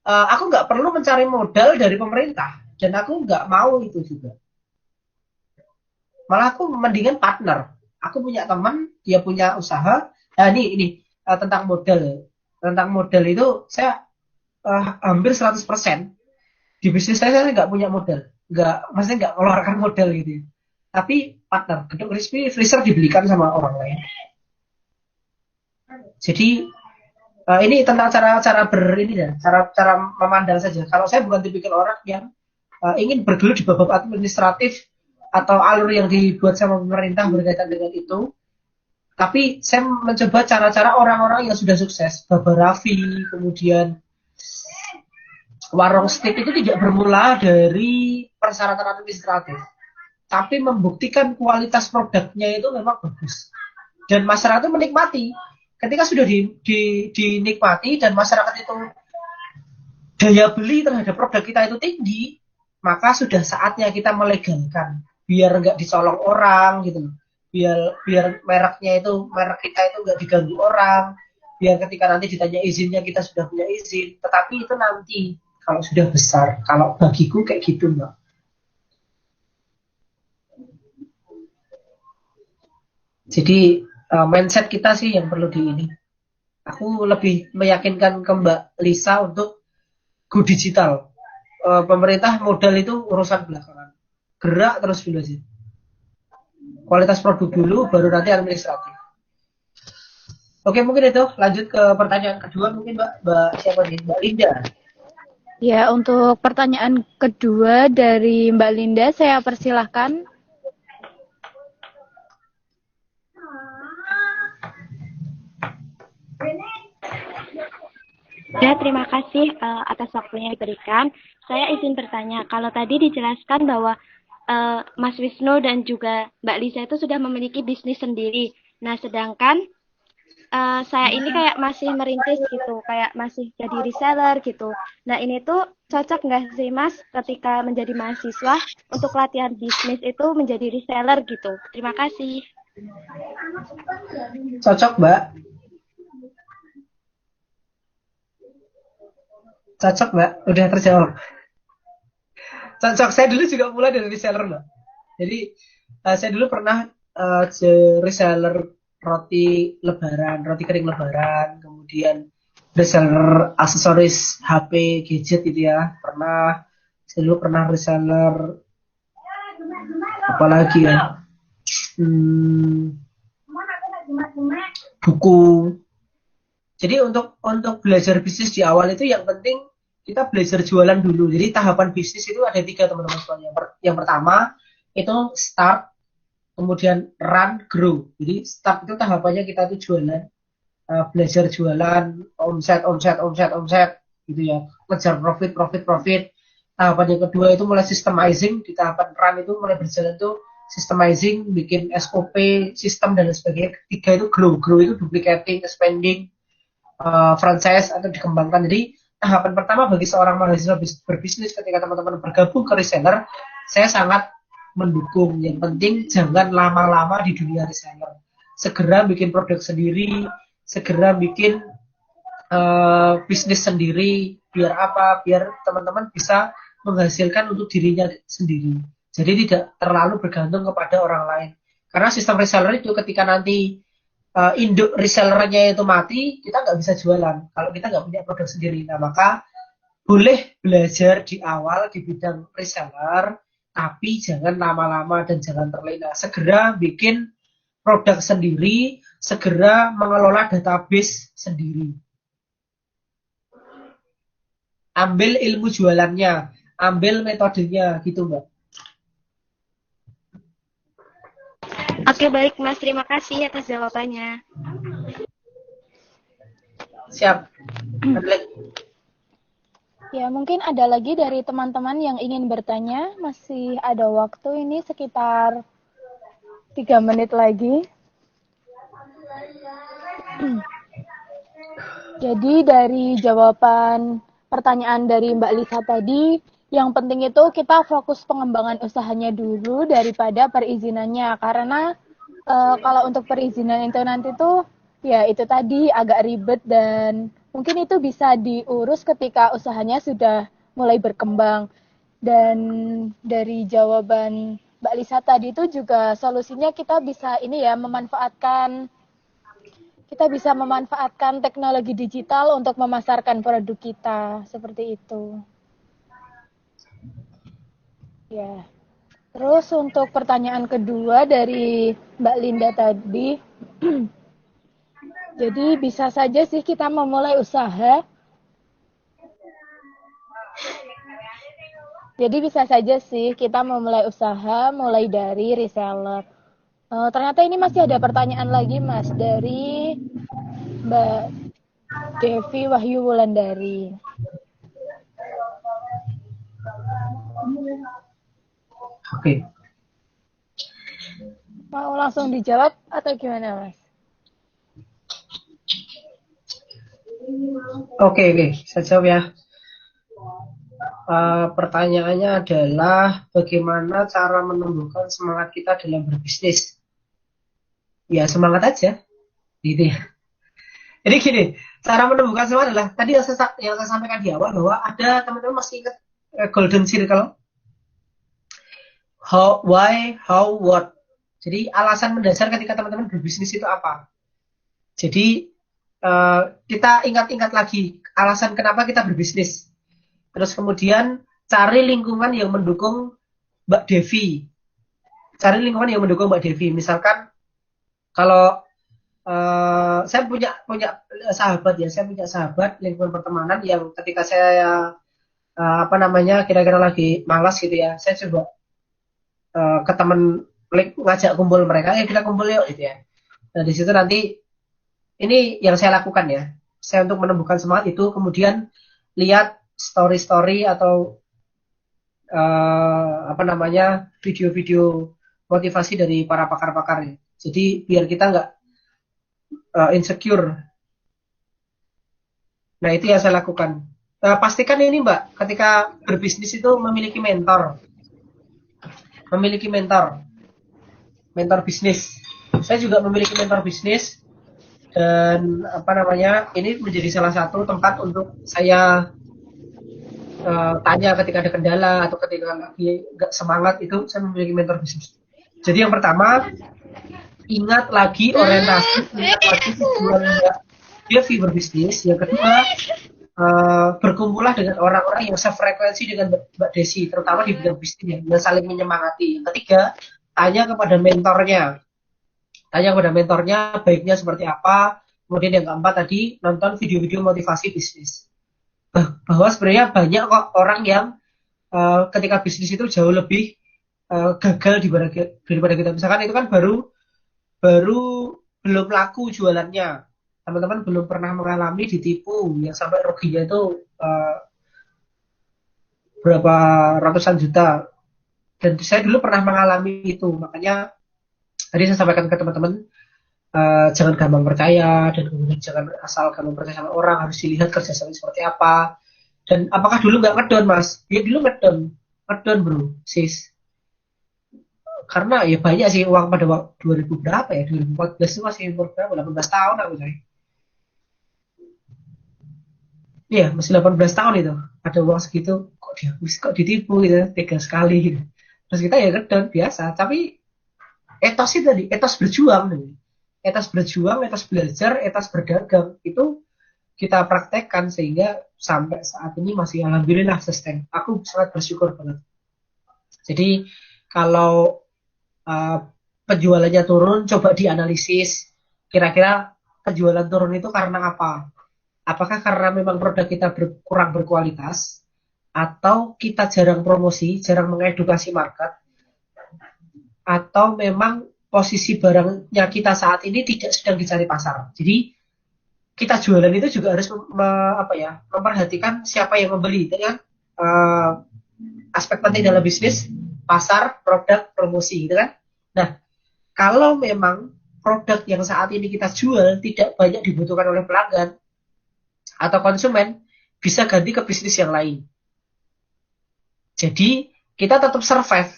aku nggak perlu mencari modal dari pemerintah, dan aku nggak mau itu juga. Malah aku mendingan partner. Aku punya teman, dia punya usaha. Nah ini tentang modal. Tentang modal itu saya hampir 100%. Di bisnis saya nggak punya modal. Maksudnya nggak mengeluarkan modal gitu. Tapi partner. Gedung Crispy freezer dibelikan sama orang lain. Jadi ini tentang cara memandang saja. Kalau saya bukan tipikal orang yang ingin bergelut di bab administratif atau alur yang dibuat sama pemerintah berkaitan dengan itu. Tapi saya mencoba cara-cara orang-orang yang sudah sukses. Baba Raffi, kemudian warung steak itu tidak bermula dari persyaratan administratif, tapi membuktikan kualitas produknya itu memang bagus. Dan masyarakat itu menikmati. Ketika sudah dinikmati dan masyarakat itu daya beli terhadap produk kita itu tinggi, maka sudah saatnya kita melegalkan. Biar nggak dicolong orang gitu. Biar merek kita itu nggak diganggu orang. Biar ketika nanti ditanya izinnya kita sudah punya izin. Tetapi itu nanti kalau sudah besar. Kalau bagiku kayak gitu, Mbak. Jadi mindset kita sih yang perlu di ini. Aku lebih meyakinkan ke Mbak Lisa untuk go digital. Pemerintah modal itu urusan belakangan. Gerak terus dulu aja. Kualitas produk dulu, baru nanti administratif. Oke, mungkin itu. Lanjut ke pertanyaan kedua, mungkin Mbak siapa nih? Mbak Linda. Ya, untuk pertanyaan kedua dari Mbak Linda, saya persilahkan. Ya, terima kasih atas waktunya diberikan. Saya izin bertanya, kalau tadi dijelaskan bahwa Mas Wisnu dan juga Mbak Lisa itu sudah memiliki bisnis sendiri. Nah, sedangkan saya ini kayak masih merintis gitu, kayak masih jadi reseller gitu. Nah, ini tuh cocok nggak sih Mas ketika menjadi mahasiswa untuk latihan bisnis itu menjadi reseller gitu? Terima kasih. Cocok, Mbak. Cocok, Mbak. Udah terjawab. Cocok. Saya dulu juga mulai dari reseller, Mbak. Jadi, saya dulu pernah reseller roti lebaran, roti kering lebaran, kemudian reseller aksesoris HP, gadget gitu ya. Saya dulu pernah reseller apalagi ya? Buku. Jadi untuk belajar bisnis di awal itu yang penting kita belajar jualan dulu. Jadi tahapan bisnis itu ada 3 teman-teman semuanya. Yang pertama itu start, kemudian run, grow. Jadi start itu tahapannya kita tuh jualan, belajar jualan, omset gitu ya, ngejar profit. Tahapan yang kedua itu mulai systemizing. Di tahapan run itu mulai berjalan tuh systemizing, bikin SOP, sistem dan sebagainya. Ketiga itu grow itu duplicating, expanding, franchise atau dikembangkan. Jadi tahapan pertama bagi seorang mahasiswa berbisnis ketika teman-teman bergabung ke reseller, saya sangat mendukung. Yang penting jangan lama-lama di dunia reseller. Segera bikin produk sendiri, segera bikin bisnis sendiri. Biar apa? Biar teman-teman bisa menghasilkan untuk dirinya sendiri. Jadi tidak terlalu bergantung kepada orang lain. Karena sistem reseller itu ketika nanti induk resellernya itu mati, kita nggak bisa jualan kalau kita nggak punya produk sendiri. Nah, maka boleh belajar di awal di bidang reseller, tapi jangan lama-lama dan jangan terlena. Segera bikin produk sendiri, segera mengelola database sendiri. Ambil ilmu jualannya, ambil metodenya, gitu Mbak. Oke, baik Mas. Terima kasih atas jawabannya. Siap. Ya, mungkin ada lagi dari teman-teman yang ingin bertanya. Masih ada waktu ini sekitar 3 menit lagi. Jadi dari jawaban pertanyaan dari Mbak Lisa tadi, yang penting itu kita fokus pengembangan usahanya dulu daripada perizinannya. Karena kalau untuk perizinan itu nanti tuh, ya itu tadi agak ribet dan mungkin itu bisa diurus ketika usahanya sudah mulai berkembang. Dan dari jawaban Mbak Lisa tadi itu juga solusinya kita bisa memanfaatkan teknologi digital untuk memasarkan produk kita, seperti itu. Ya. Terus untuk pertanyaan kedua dari Mbak Linda tadi, jadi bisa saja sih kita memulai usaha. Jadi bisa saja sih kita memulai usaha, mulai dari reseller. Ternyata ini masih ada pertanyaan lagi Mas, dari Mbak Devi Wahyu Wulandari. Oke. Mau langsung dijawab atau gimana Mas? Oke, saya jawab ya. Pertanyaannya adalah bagaimana cara menumbuhkan semangat kita dalam berbisnis. Ya semangat aja, gitu ya. Jadi gini, cara menumbuhkan semangat adalah tadi yang saya sampaikan di awal bahwa ada teman-teman masih ingat golden circle, how, why, how, what. Jadi alasan mendasar ketika teman-teman berbisnis itu apa. Jadi kita ingat-ingat lagi alasan kenapa kita berbisnis. Terus kemudian cari lingkungan yang mendukung Mbak Devi. Cari lingkungan yang mendukung Mbak Devi. Misalkan kalau saya punya sahabat ya, saya punya sahabat lingkungan pertemanan yang ketika saya kira-kira lagi malas gitu ya, saya coba ke teman ngajak kumpul mereka, ya kita kumpul yuk gitu ya. Nah di situ nanti ini yang saya lakukan ya, saya untuk menumbuhkan semangat itu kemudian lihat story-story atau video-video motivasi dari para pakar-pakar ya. Jadi biar kita nggak insecure. Nah itu yang saya lakukan. Pastikan ini Mbak, ketika berbisnis itu memiliki mentor bisnis. Saya juga memiliki mentor bisnis dan ini menjadi salah satu tempat untuk saya tanya ketika ada kendala atau ketika lagi nggak semangat, itu saya memiliki mentor bisnis. Jadi yang pertama, ingat lagi orientasi, ingat lagi tujuan Mbak Devi berbisnis. Yang kedua, berkumpullah dengan orang-orang yang sefrekuensi dengan Mbak Desi, terutama di bidang bisnis yang saling menyemangati. Yang ketiga, tanya kepada mentornya. Baiknya seperti apa. Kemudian yang keempat tadi, nonton video-video motivasi bisnis. Bahwa sebenarnya banyak kok orang yang ketika bisnis itu jauh lebih gagal daripada kita. Misalkan itu kan baru belum laku jualannya, teman-teman belum pernah mengalami ditipu yang sampai ruginya itu berapa ratusan juta, dan saya dulu pernah mengalami itu. Makanya tadi saya sampaikan ke teman-teman, jangan gampang percaya, dan kemudian jangan asal gampang percaya sama orang, harus dilihat kerjasama seperti apa. Dan apakah dulu nggak ngedon Mas? Ya dulu ngedon bro, sis. Karena ya banyak sih uang pada waktu 2000 berapa ya, 2014 itu masih berapa, 18 tahun aku coy. Iya, masih 18 tahun itu. Ada uang segitu, kok ditipu gitu, tega sekali gitu. Terus kita ya ngedon biasa, tapi etos itu tadi, etos berjuang, etos belajar, etos berdagang, itu kita praktekkan sehingga sampai saat ini masih alhamdulillah sustain. Aku sangat bersyukur banget. Jadi kalau penjualannya turun, coba dianalisis kira-kira penjualan turun itu karena apa? Apakah karena memang produk kita kurang berkualitas, atau kita jarang promosi, jarang mengedukasi market, atau memang posisi barangnya kita saat ini tidak sedang dicari pasar. Jadi kita jualan itu juga harus memperhatikan siapa yang membeli, itu kan aspek penting dalam bisnis, pasar, produk, promosi, gitu kan. Nah, kalau memang produk yang saat ini kita jual tidak banyak dibutuhkan oleh pelanggan atau konsumen, bisa ganti ke bisnis yang lain. Jadi kita tetap survive,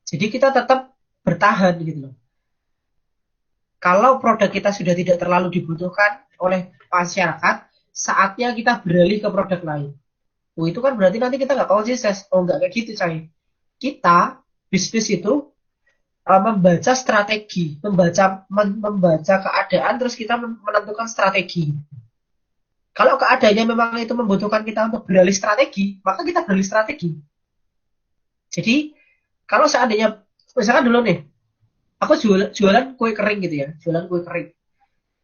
jadi kita tetap bertahan gitu loh. Kalau produk kita sudah tidak terlalu dibutuhkan oleh masyarakat, saatnya kita beralih ke produk lain. Itu kan berarti nanti kita nggak konsisten. Nggak kayak gitu coy. Kita bisnis itu membaca strategi, membaca keadaan, terus kita menentukan strategi. Kalau keadaannya memang itu membutuhkan kita untuk beralih strategi, maka kita beralih strategi. Jadi kalau seandainya, misalkan dulu nih, aku jualan kue kering gitu ya,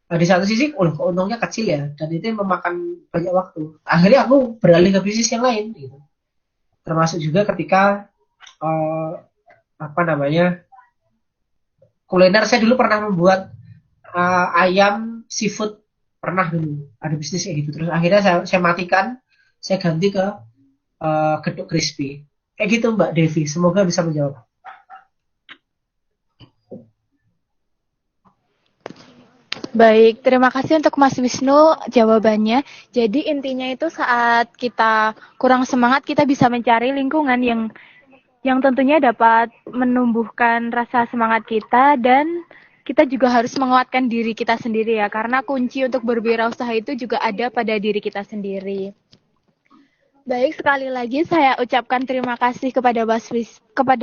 Nah, di satu sisi, keuntungannya kecil ya, dan itu memakan banyak waktu. Akhirnya aku beralih ke bisnis yang lain, gitu. Termasuk juga ketika kuliner. Saya dulu pernah membuat ayam seafood, pernah dulu ada bisnis kayak gitu. Terus akhirnya saya matikan, saya ganti ke gedung crispy. Kayak gitu Mbak Devi. Semoga bisa menjawab. Baik, terima kasih untuk Mas Wisnu jawabannya. Jadi intinya itu saat kita kurang semangat, kita bisa mencari lingkungan yang tentunya dapat menumbuhkan rasa semangat kita dan kita juga harus menguatkan diri kita sendiri ya, karena kunci untuk berwirausaha itu juga ada pada diri kita sendiri. Baik, sekali lagi saya ucapkan terima kasih kepada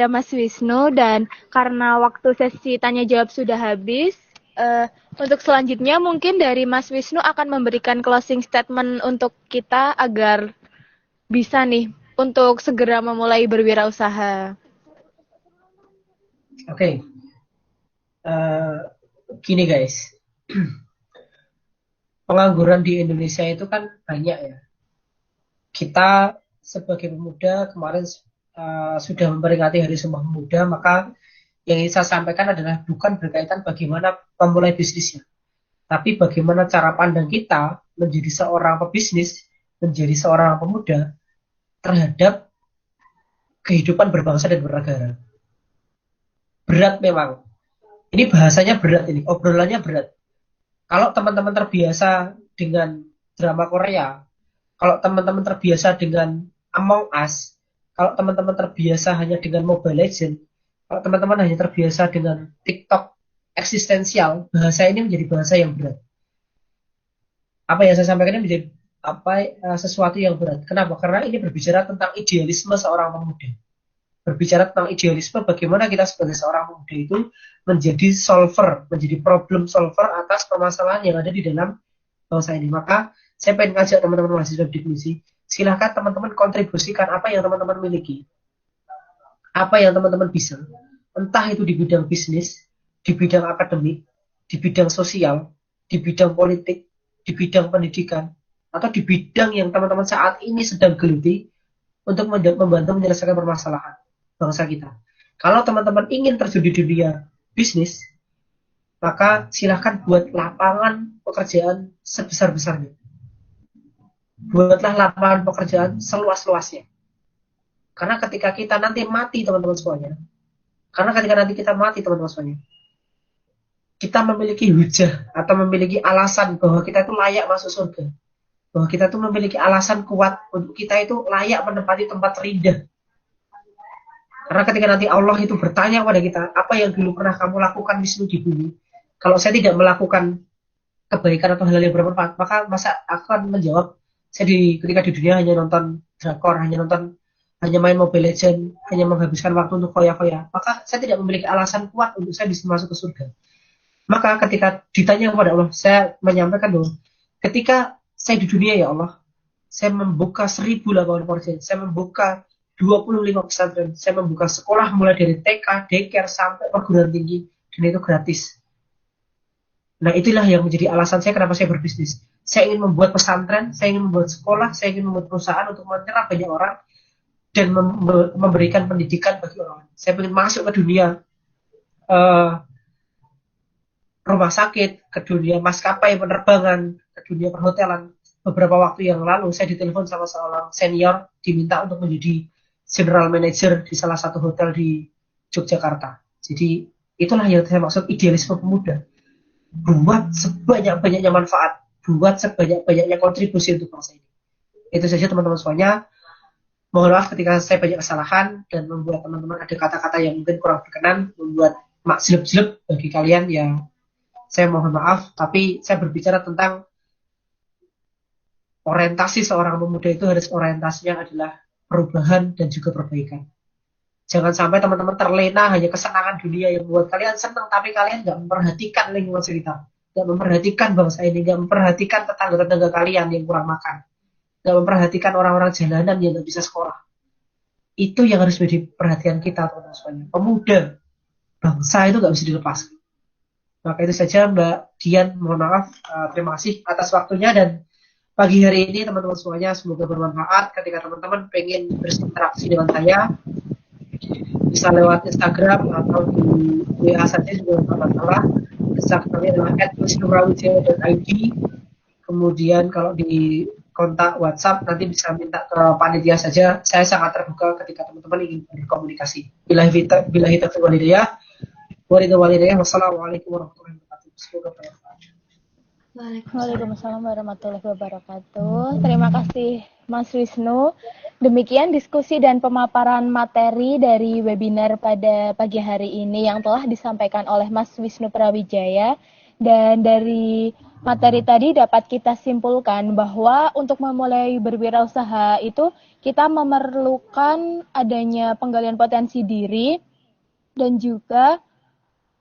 Mas Wisnu, dan karena waktu sesi tanya jawab sudah habis, untuk selanjutnya mungkin dari Mas Wisnu akan memberikan closing statement untuk kita agar bisa nih untuk segera memulai berwirausaha. Oke. Gini guys, pengangguran di Indonesia itu kan banyak ya. Kita sebagai pemuda kemarin sudah memperingati Hari Sumpah Pemuda, maka yang ingin saya sampaikan adalah bukan berkaitan bagaimana memulai bisnisnya, tapi bagaimana cara pandang kita menjadi seorang pebisnis, menjadi seorang pemuda terhadap kehidupan berbangsa dan bernegara. Berat memang. Ini bahasanya berat, ini obrolannya berat. Kalau teman-teman terbiasa dengan drama Korea, kalau teman-teman terbiasa dengan Among Us, kalau teman-teman terbiasa hanya dengan Mobile Legends, kalau teman-teman hanya terbiasa dengan TikTok eksistensial, bahasa ini menjadi bahasa yang berat. Apa yang saya sampaikan ini menjadi sesuatu yang berat. Kenapa? Karena ini berbicara tentang idealisme seorang pemuda. Berbicara tentang idealisme, bagaimana kita sebagai seorang pemuda itu menjadi solver, menjadi problem solver atas permasalahan yang ada di dalam bangsa ini. Maka saya pengen ngajak teman-teman mahasiswa diskusi, silahkan teman-teman kontribusikan apa yang teman-teman miliki, apa yang teman-teman bisa, entah itu di bidang bisnis, di bidang akademik, di bidang sosial, di bidang politik, di bidang pendidikan, atau di bidang yang teman-teman saat ini sedang geluti untuk membantu menyelesaikan permasalahan bangsa kita. Kalau teman-teman ingin terjun di dunia bisnis, maka silahkan buat lapangan pekerjaan sebesar-besarnya. Buatlah lapangan pekerjaan seluas-luasnya. Karena ketika kita nanti mati, teman-teman semuanya, kita memiliki hujah atau memiliki alasan bahwa kita itu layak masuk surga. Bahwa kita itu memiliki alasan kuat untuk kita itu layak menempati tempat terindah. Karena ketika nanti Allah itu bertanya kepada kita, apa yang dulu pernah kamu lakukan di bumi? Kalau saya tidak melakukan kebaikan atau hal yang bermanfaat, maka masa akan menjawab, saya ketika di dunia hanya nonton drakor, hanya main Mobile Legends, hanya menghabiskan waktu untuk foya-foya, maka saya tidak memiliki alasan kuat untuk saya bisa masuk ke surga. Maka ketika ditanya kepada Allah, saya menyampaikan bahwa ketika saya di dunia ya Allah, saya membuka 1000 lapangan pekerjaan, saya membuka 25 pesantren, saya membuka sekolah mulai dari TK, daycare sampai perguruan tinggi, dan itu gratis. Nah itulah yang menjadi alasan saya kenapa saya berbisnis. Saya ingin membuat pesantren, saya ingin membuat sekolah, saya ingin membuat perusahaan untuk menyerap banyak orang dan memberikan pendidikan bagi orang. Saya ingin masuk ke dunia rumah sakit, ke dunia maskapai penerbangan, ke dunia perhotelan. Beberapa waktu yang lalu saya ditelepon sama seorang senior, diminta untuk menjadi general manager di salah satu hotel di Yogyakarta. Jadi itulah yang saya maksud idealisme pemuda. Buat sebanyak-banyaknya manfaat, buat sebanyak-banyaknya kontribusi untuk bangsa ini. Itu saja teman-teman semuanya. Mohon maaf ketika saya banyak kesalahan dan membuat teman-teman ada kata-kata yang mungkin kurang berkenan, membuat mak jelek-jelek bagi kalian, yang saya mohon maaf. Tapi saya berbicara tentang orientasi seorang pemuda itu harus orientasinya adalah perubahan dan juga perbaikan. Jangan sampai teman-teman terlena hanya kesenangan dunia yang membuat kalian senang, tapi kalian nggak memperhatikan lingkungan sekitar, nggak memperhatikan bangsa ini, nggak memperhatikan tetangga-tetangga kalian yang kurang makan, nggak memperhatikan orang-orang jalanan yang nggak bisa sekolah. Itu yang harus menjadi perhatian kita, teman-teman semuanya. Pemuda, bangsa itu nggak bisa dilepas. Maka itu saja Mbak Dian, mohon maaf, terima kasih atas waktunya, dan pagi hari ini teman-teman semuanya semoga bermanfaat. Ketika teman-teman pengen berinteraksi dengan saya, bisa lewat Instagram atau di WA saja juga tidak masalah. Instagramnya adalah @wisnurawidya.id. Kemudian kalau di kontak WhatsApp nanti bisa minta ke panitia saja. Saya sangat terbuka ketika teman-teman ingin berkomunikasi. Billahi taufiq wal hidayah. Wassalamualaikum warahmatullahi wabarakatuh. Semoga bermanfaat. Waalaikumsalam warahmatullahi wabarakatuh. Terima kasih Mas Wisnu. Demikian diskusi dan pemaparan materi dari webinar pada pagi hari ini yang telah disampaikan oleh Mas Wisnu Prawijaya. Dan dari materi tadi dapat kita simpulkan bahwa untuk memulai berwirausaha itu kita memerlukan adanya penggalian potensi diri dan juga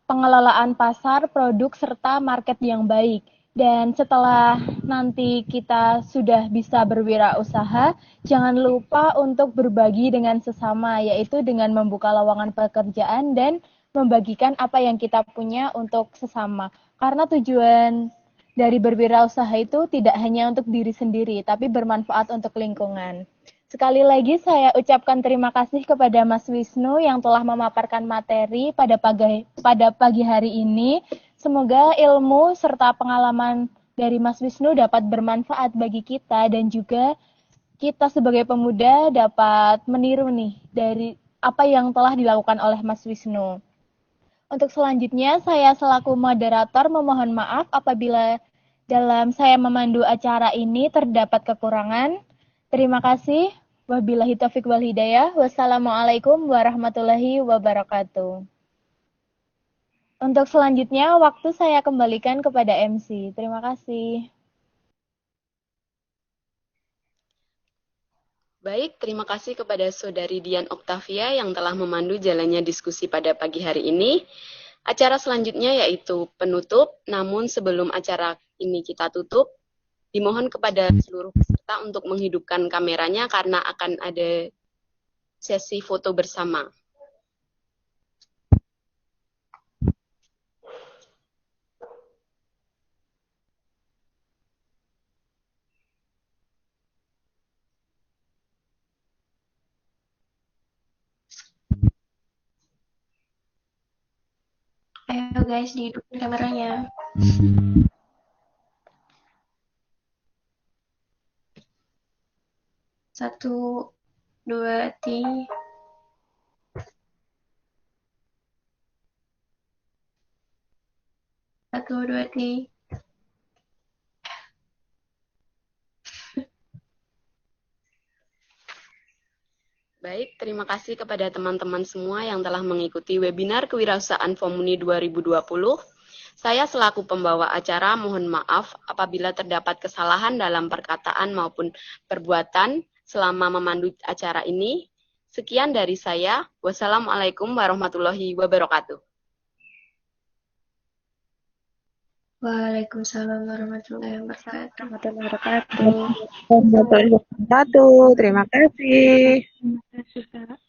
pengelolaan pasar, produk, serta market yang baik. Dan setelah nanti kita sudah bisa berwirausaha, jangan lupa untuk berbagi dengan sesama, yaitu dengan membuka lowongan pekerjaan dan membagikan apa yang kita punya untuk sesama. Karena tujuan dari berwirausaha itu tidak hanya untuk diri sendiri, tapi bermanfaat untuk lingkungan. Sekali lagi saya ucapkan terima kasih kepada Mas Wisnu yang telah memaparkan materi pada pagi hari ini. Semoga ilmu serta pengalaman dari Mas Wisnu dapat bermanfaat bagi kita dan juga kita sebagai pemuda dapat meniru nih dari apa yang telah dilakukan oleh Mas Wisnu. Untuk selanjutnya, saya selaku moderator memohon maaf apabila dalam saya memandu acara ini terdapat kekurangan. Terima kasih. Wabillahi taufiq wal hidayah. Wassalamualaikum warahmatullahi wabarakatuh. Untuk selanjutnya, waktu saya kembalikan kepada MC. Terima kasih. Baik, terima kasih kepada Saudari Dian Oktavia yang telah memandu jalannya diskusi pada pagi hari ini. Acara selanjutnya yaitu penutup, namun sebelum acara ini kita tutup, dimohon kepada seluruh peserta untuk menghidupkan kameranya karena akan ada sesi foto bersama. Ayo guys, dihidupin kameranya. Satu, dua, tiga. Satu, dua, tiga. Baik, terima kasih kepada teman-teman semua yang telah mengikuti webinar Kewirausahaan Fomuni 2020. Saya selaku pembawa acara mohon maaf apabila terdapat kesalahan dalam perkataan maupun perbuatan selama memandu acara ini. Sekian dari saya. Wassalamualaikum warahmatullahi wabarakatuh. Waalaikumsalam warahmatullahi wabarakatuh. Warahmatullahi wabarakatuh. Terima kasih. Terima kasih, Kak.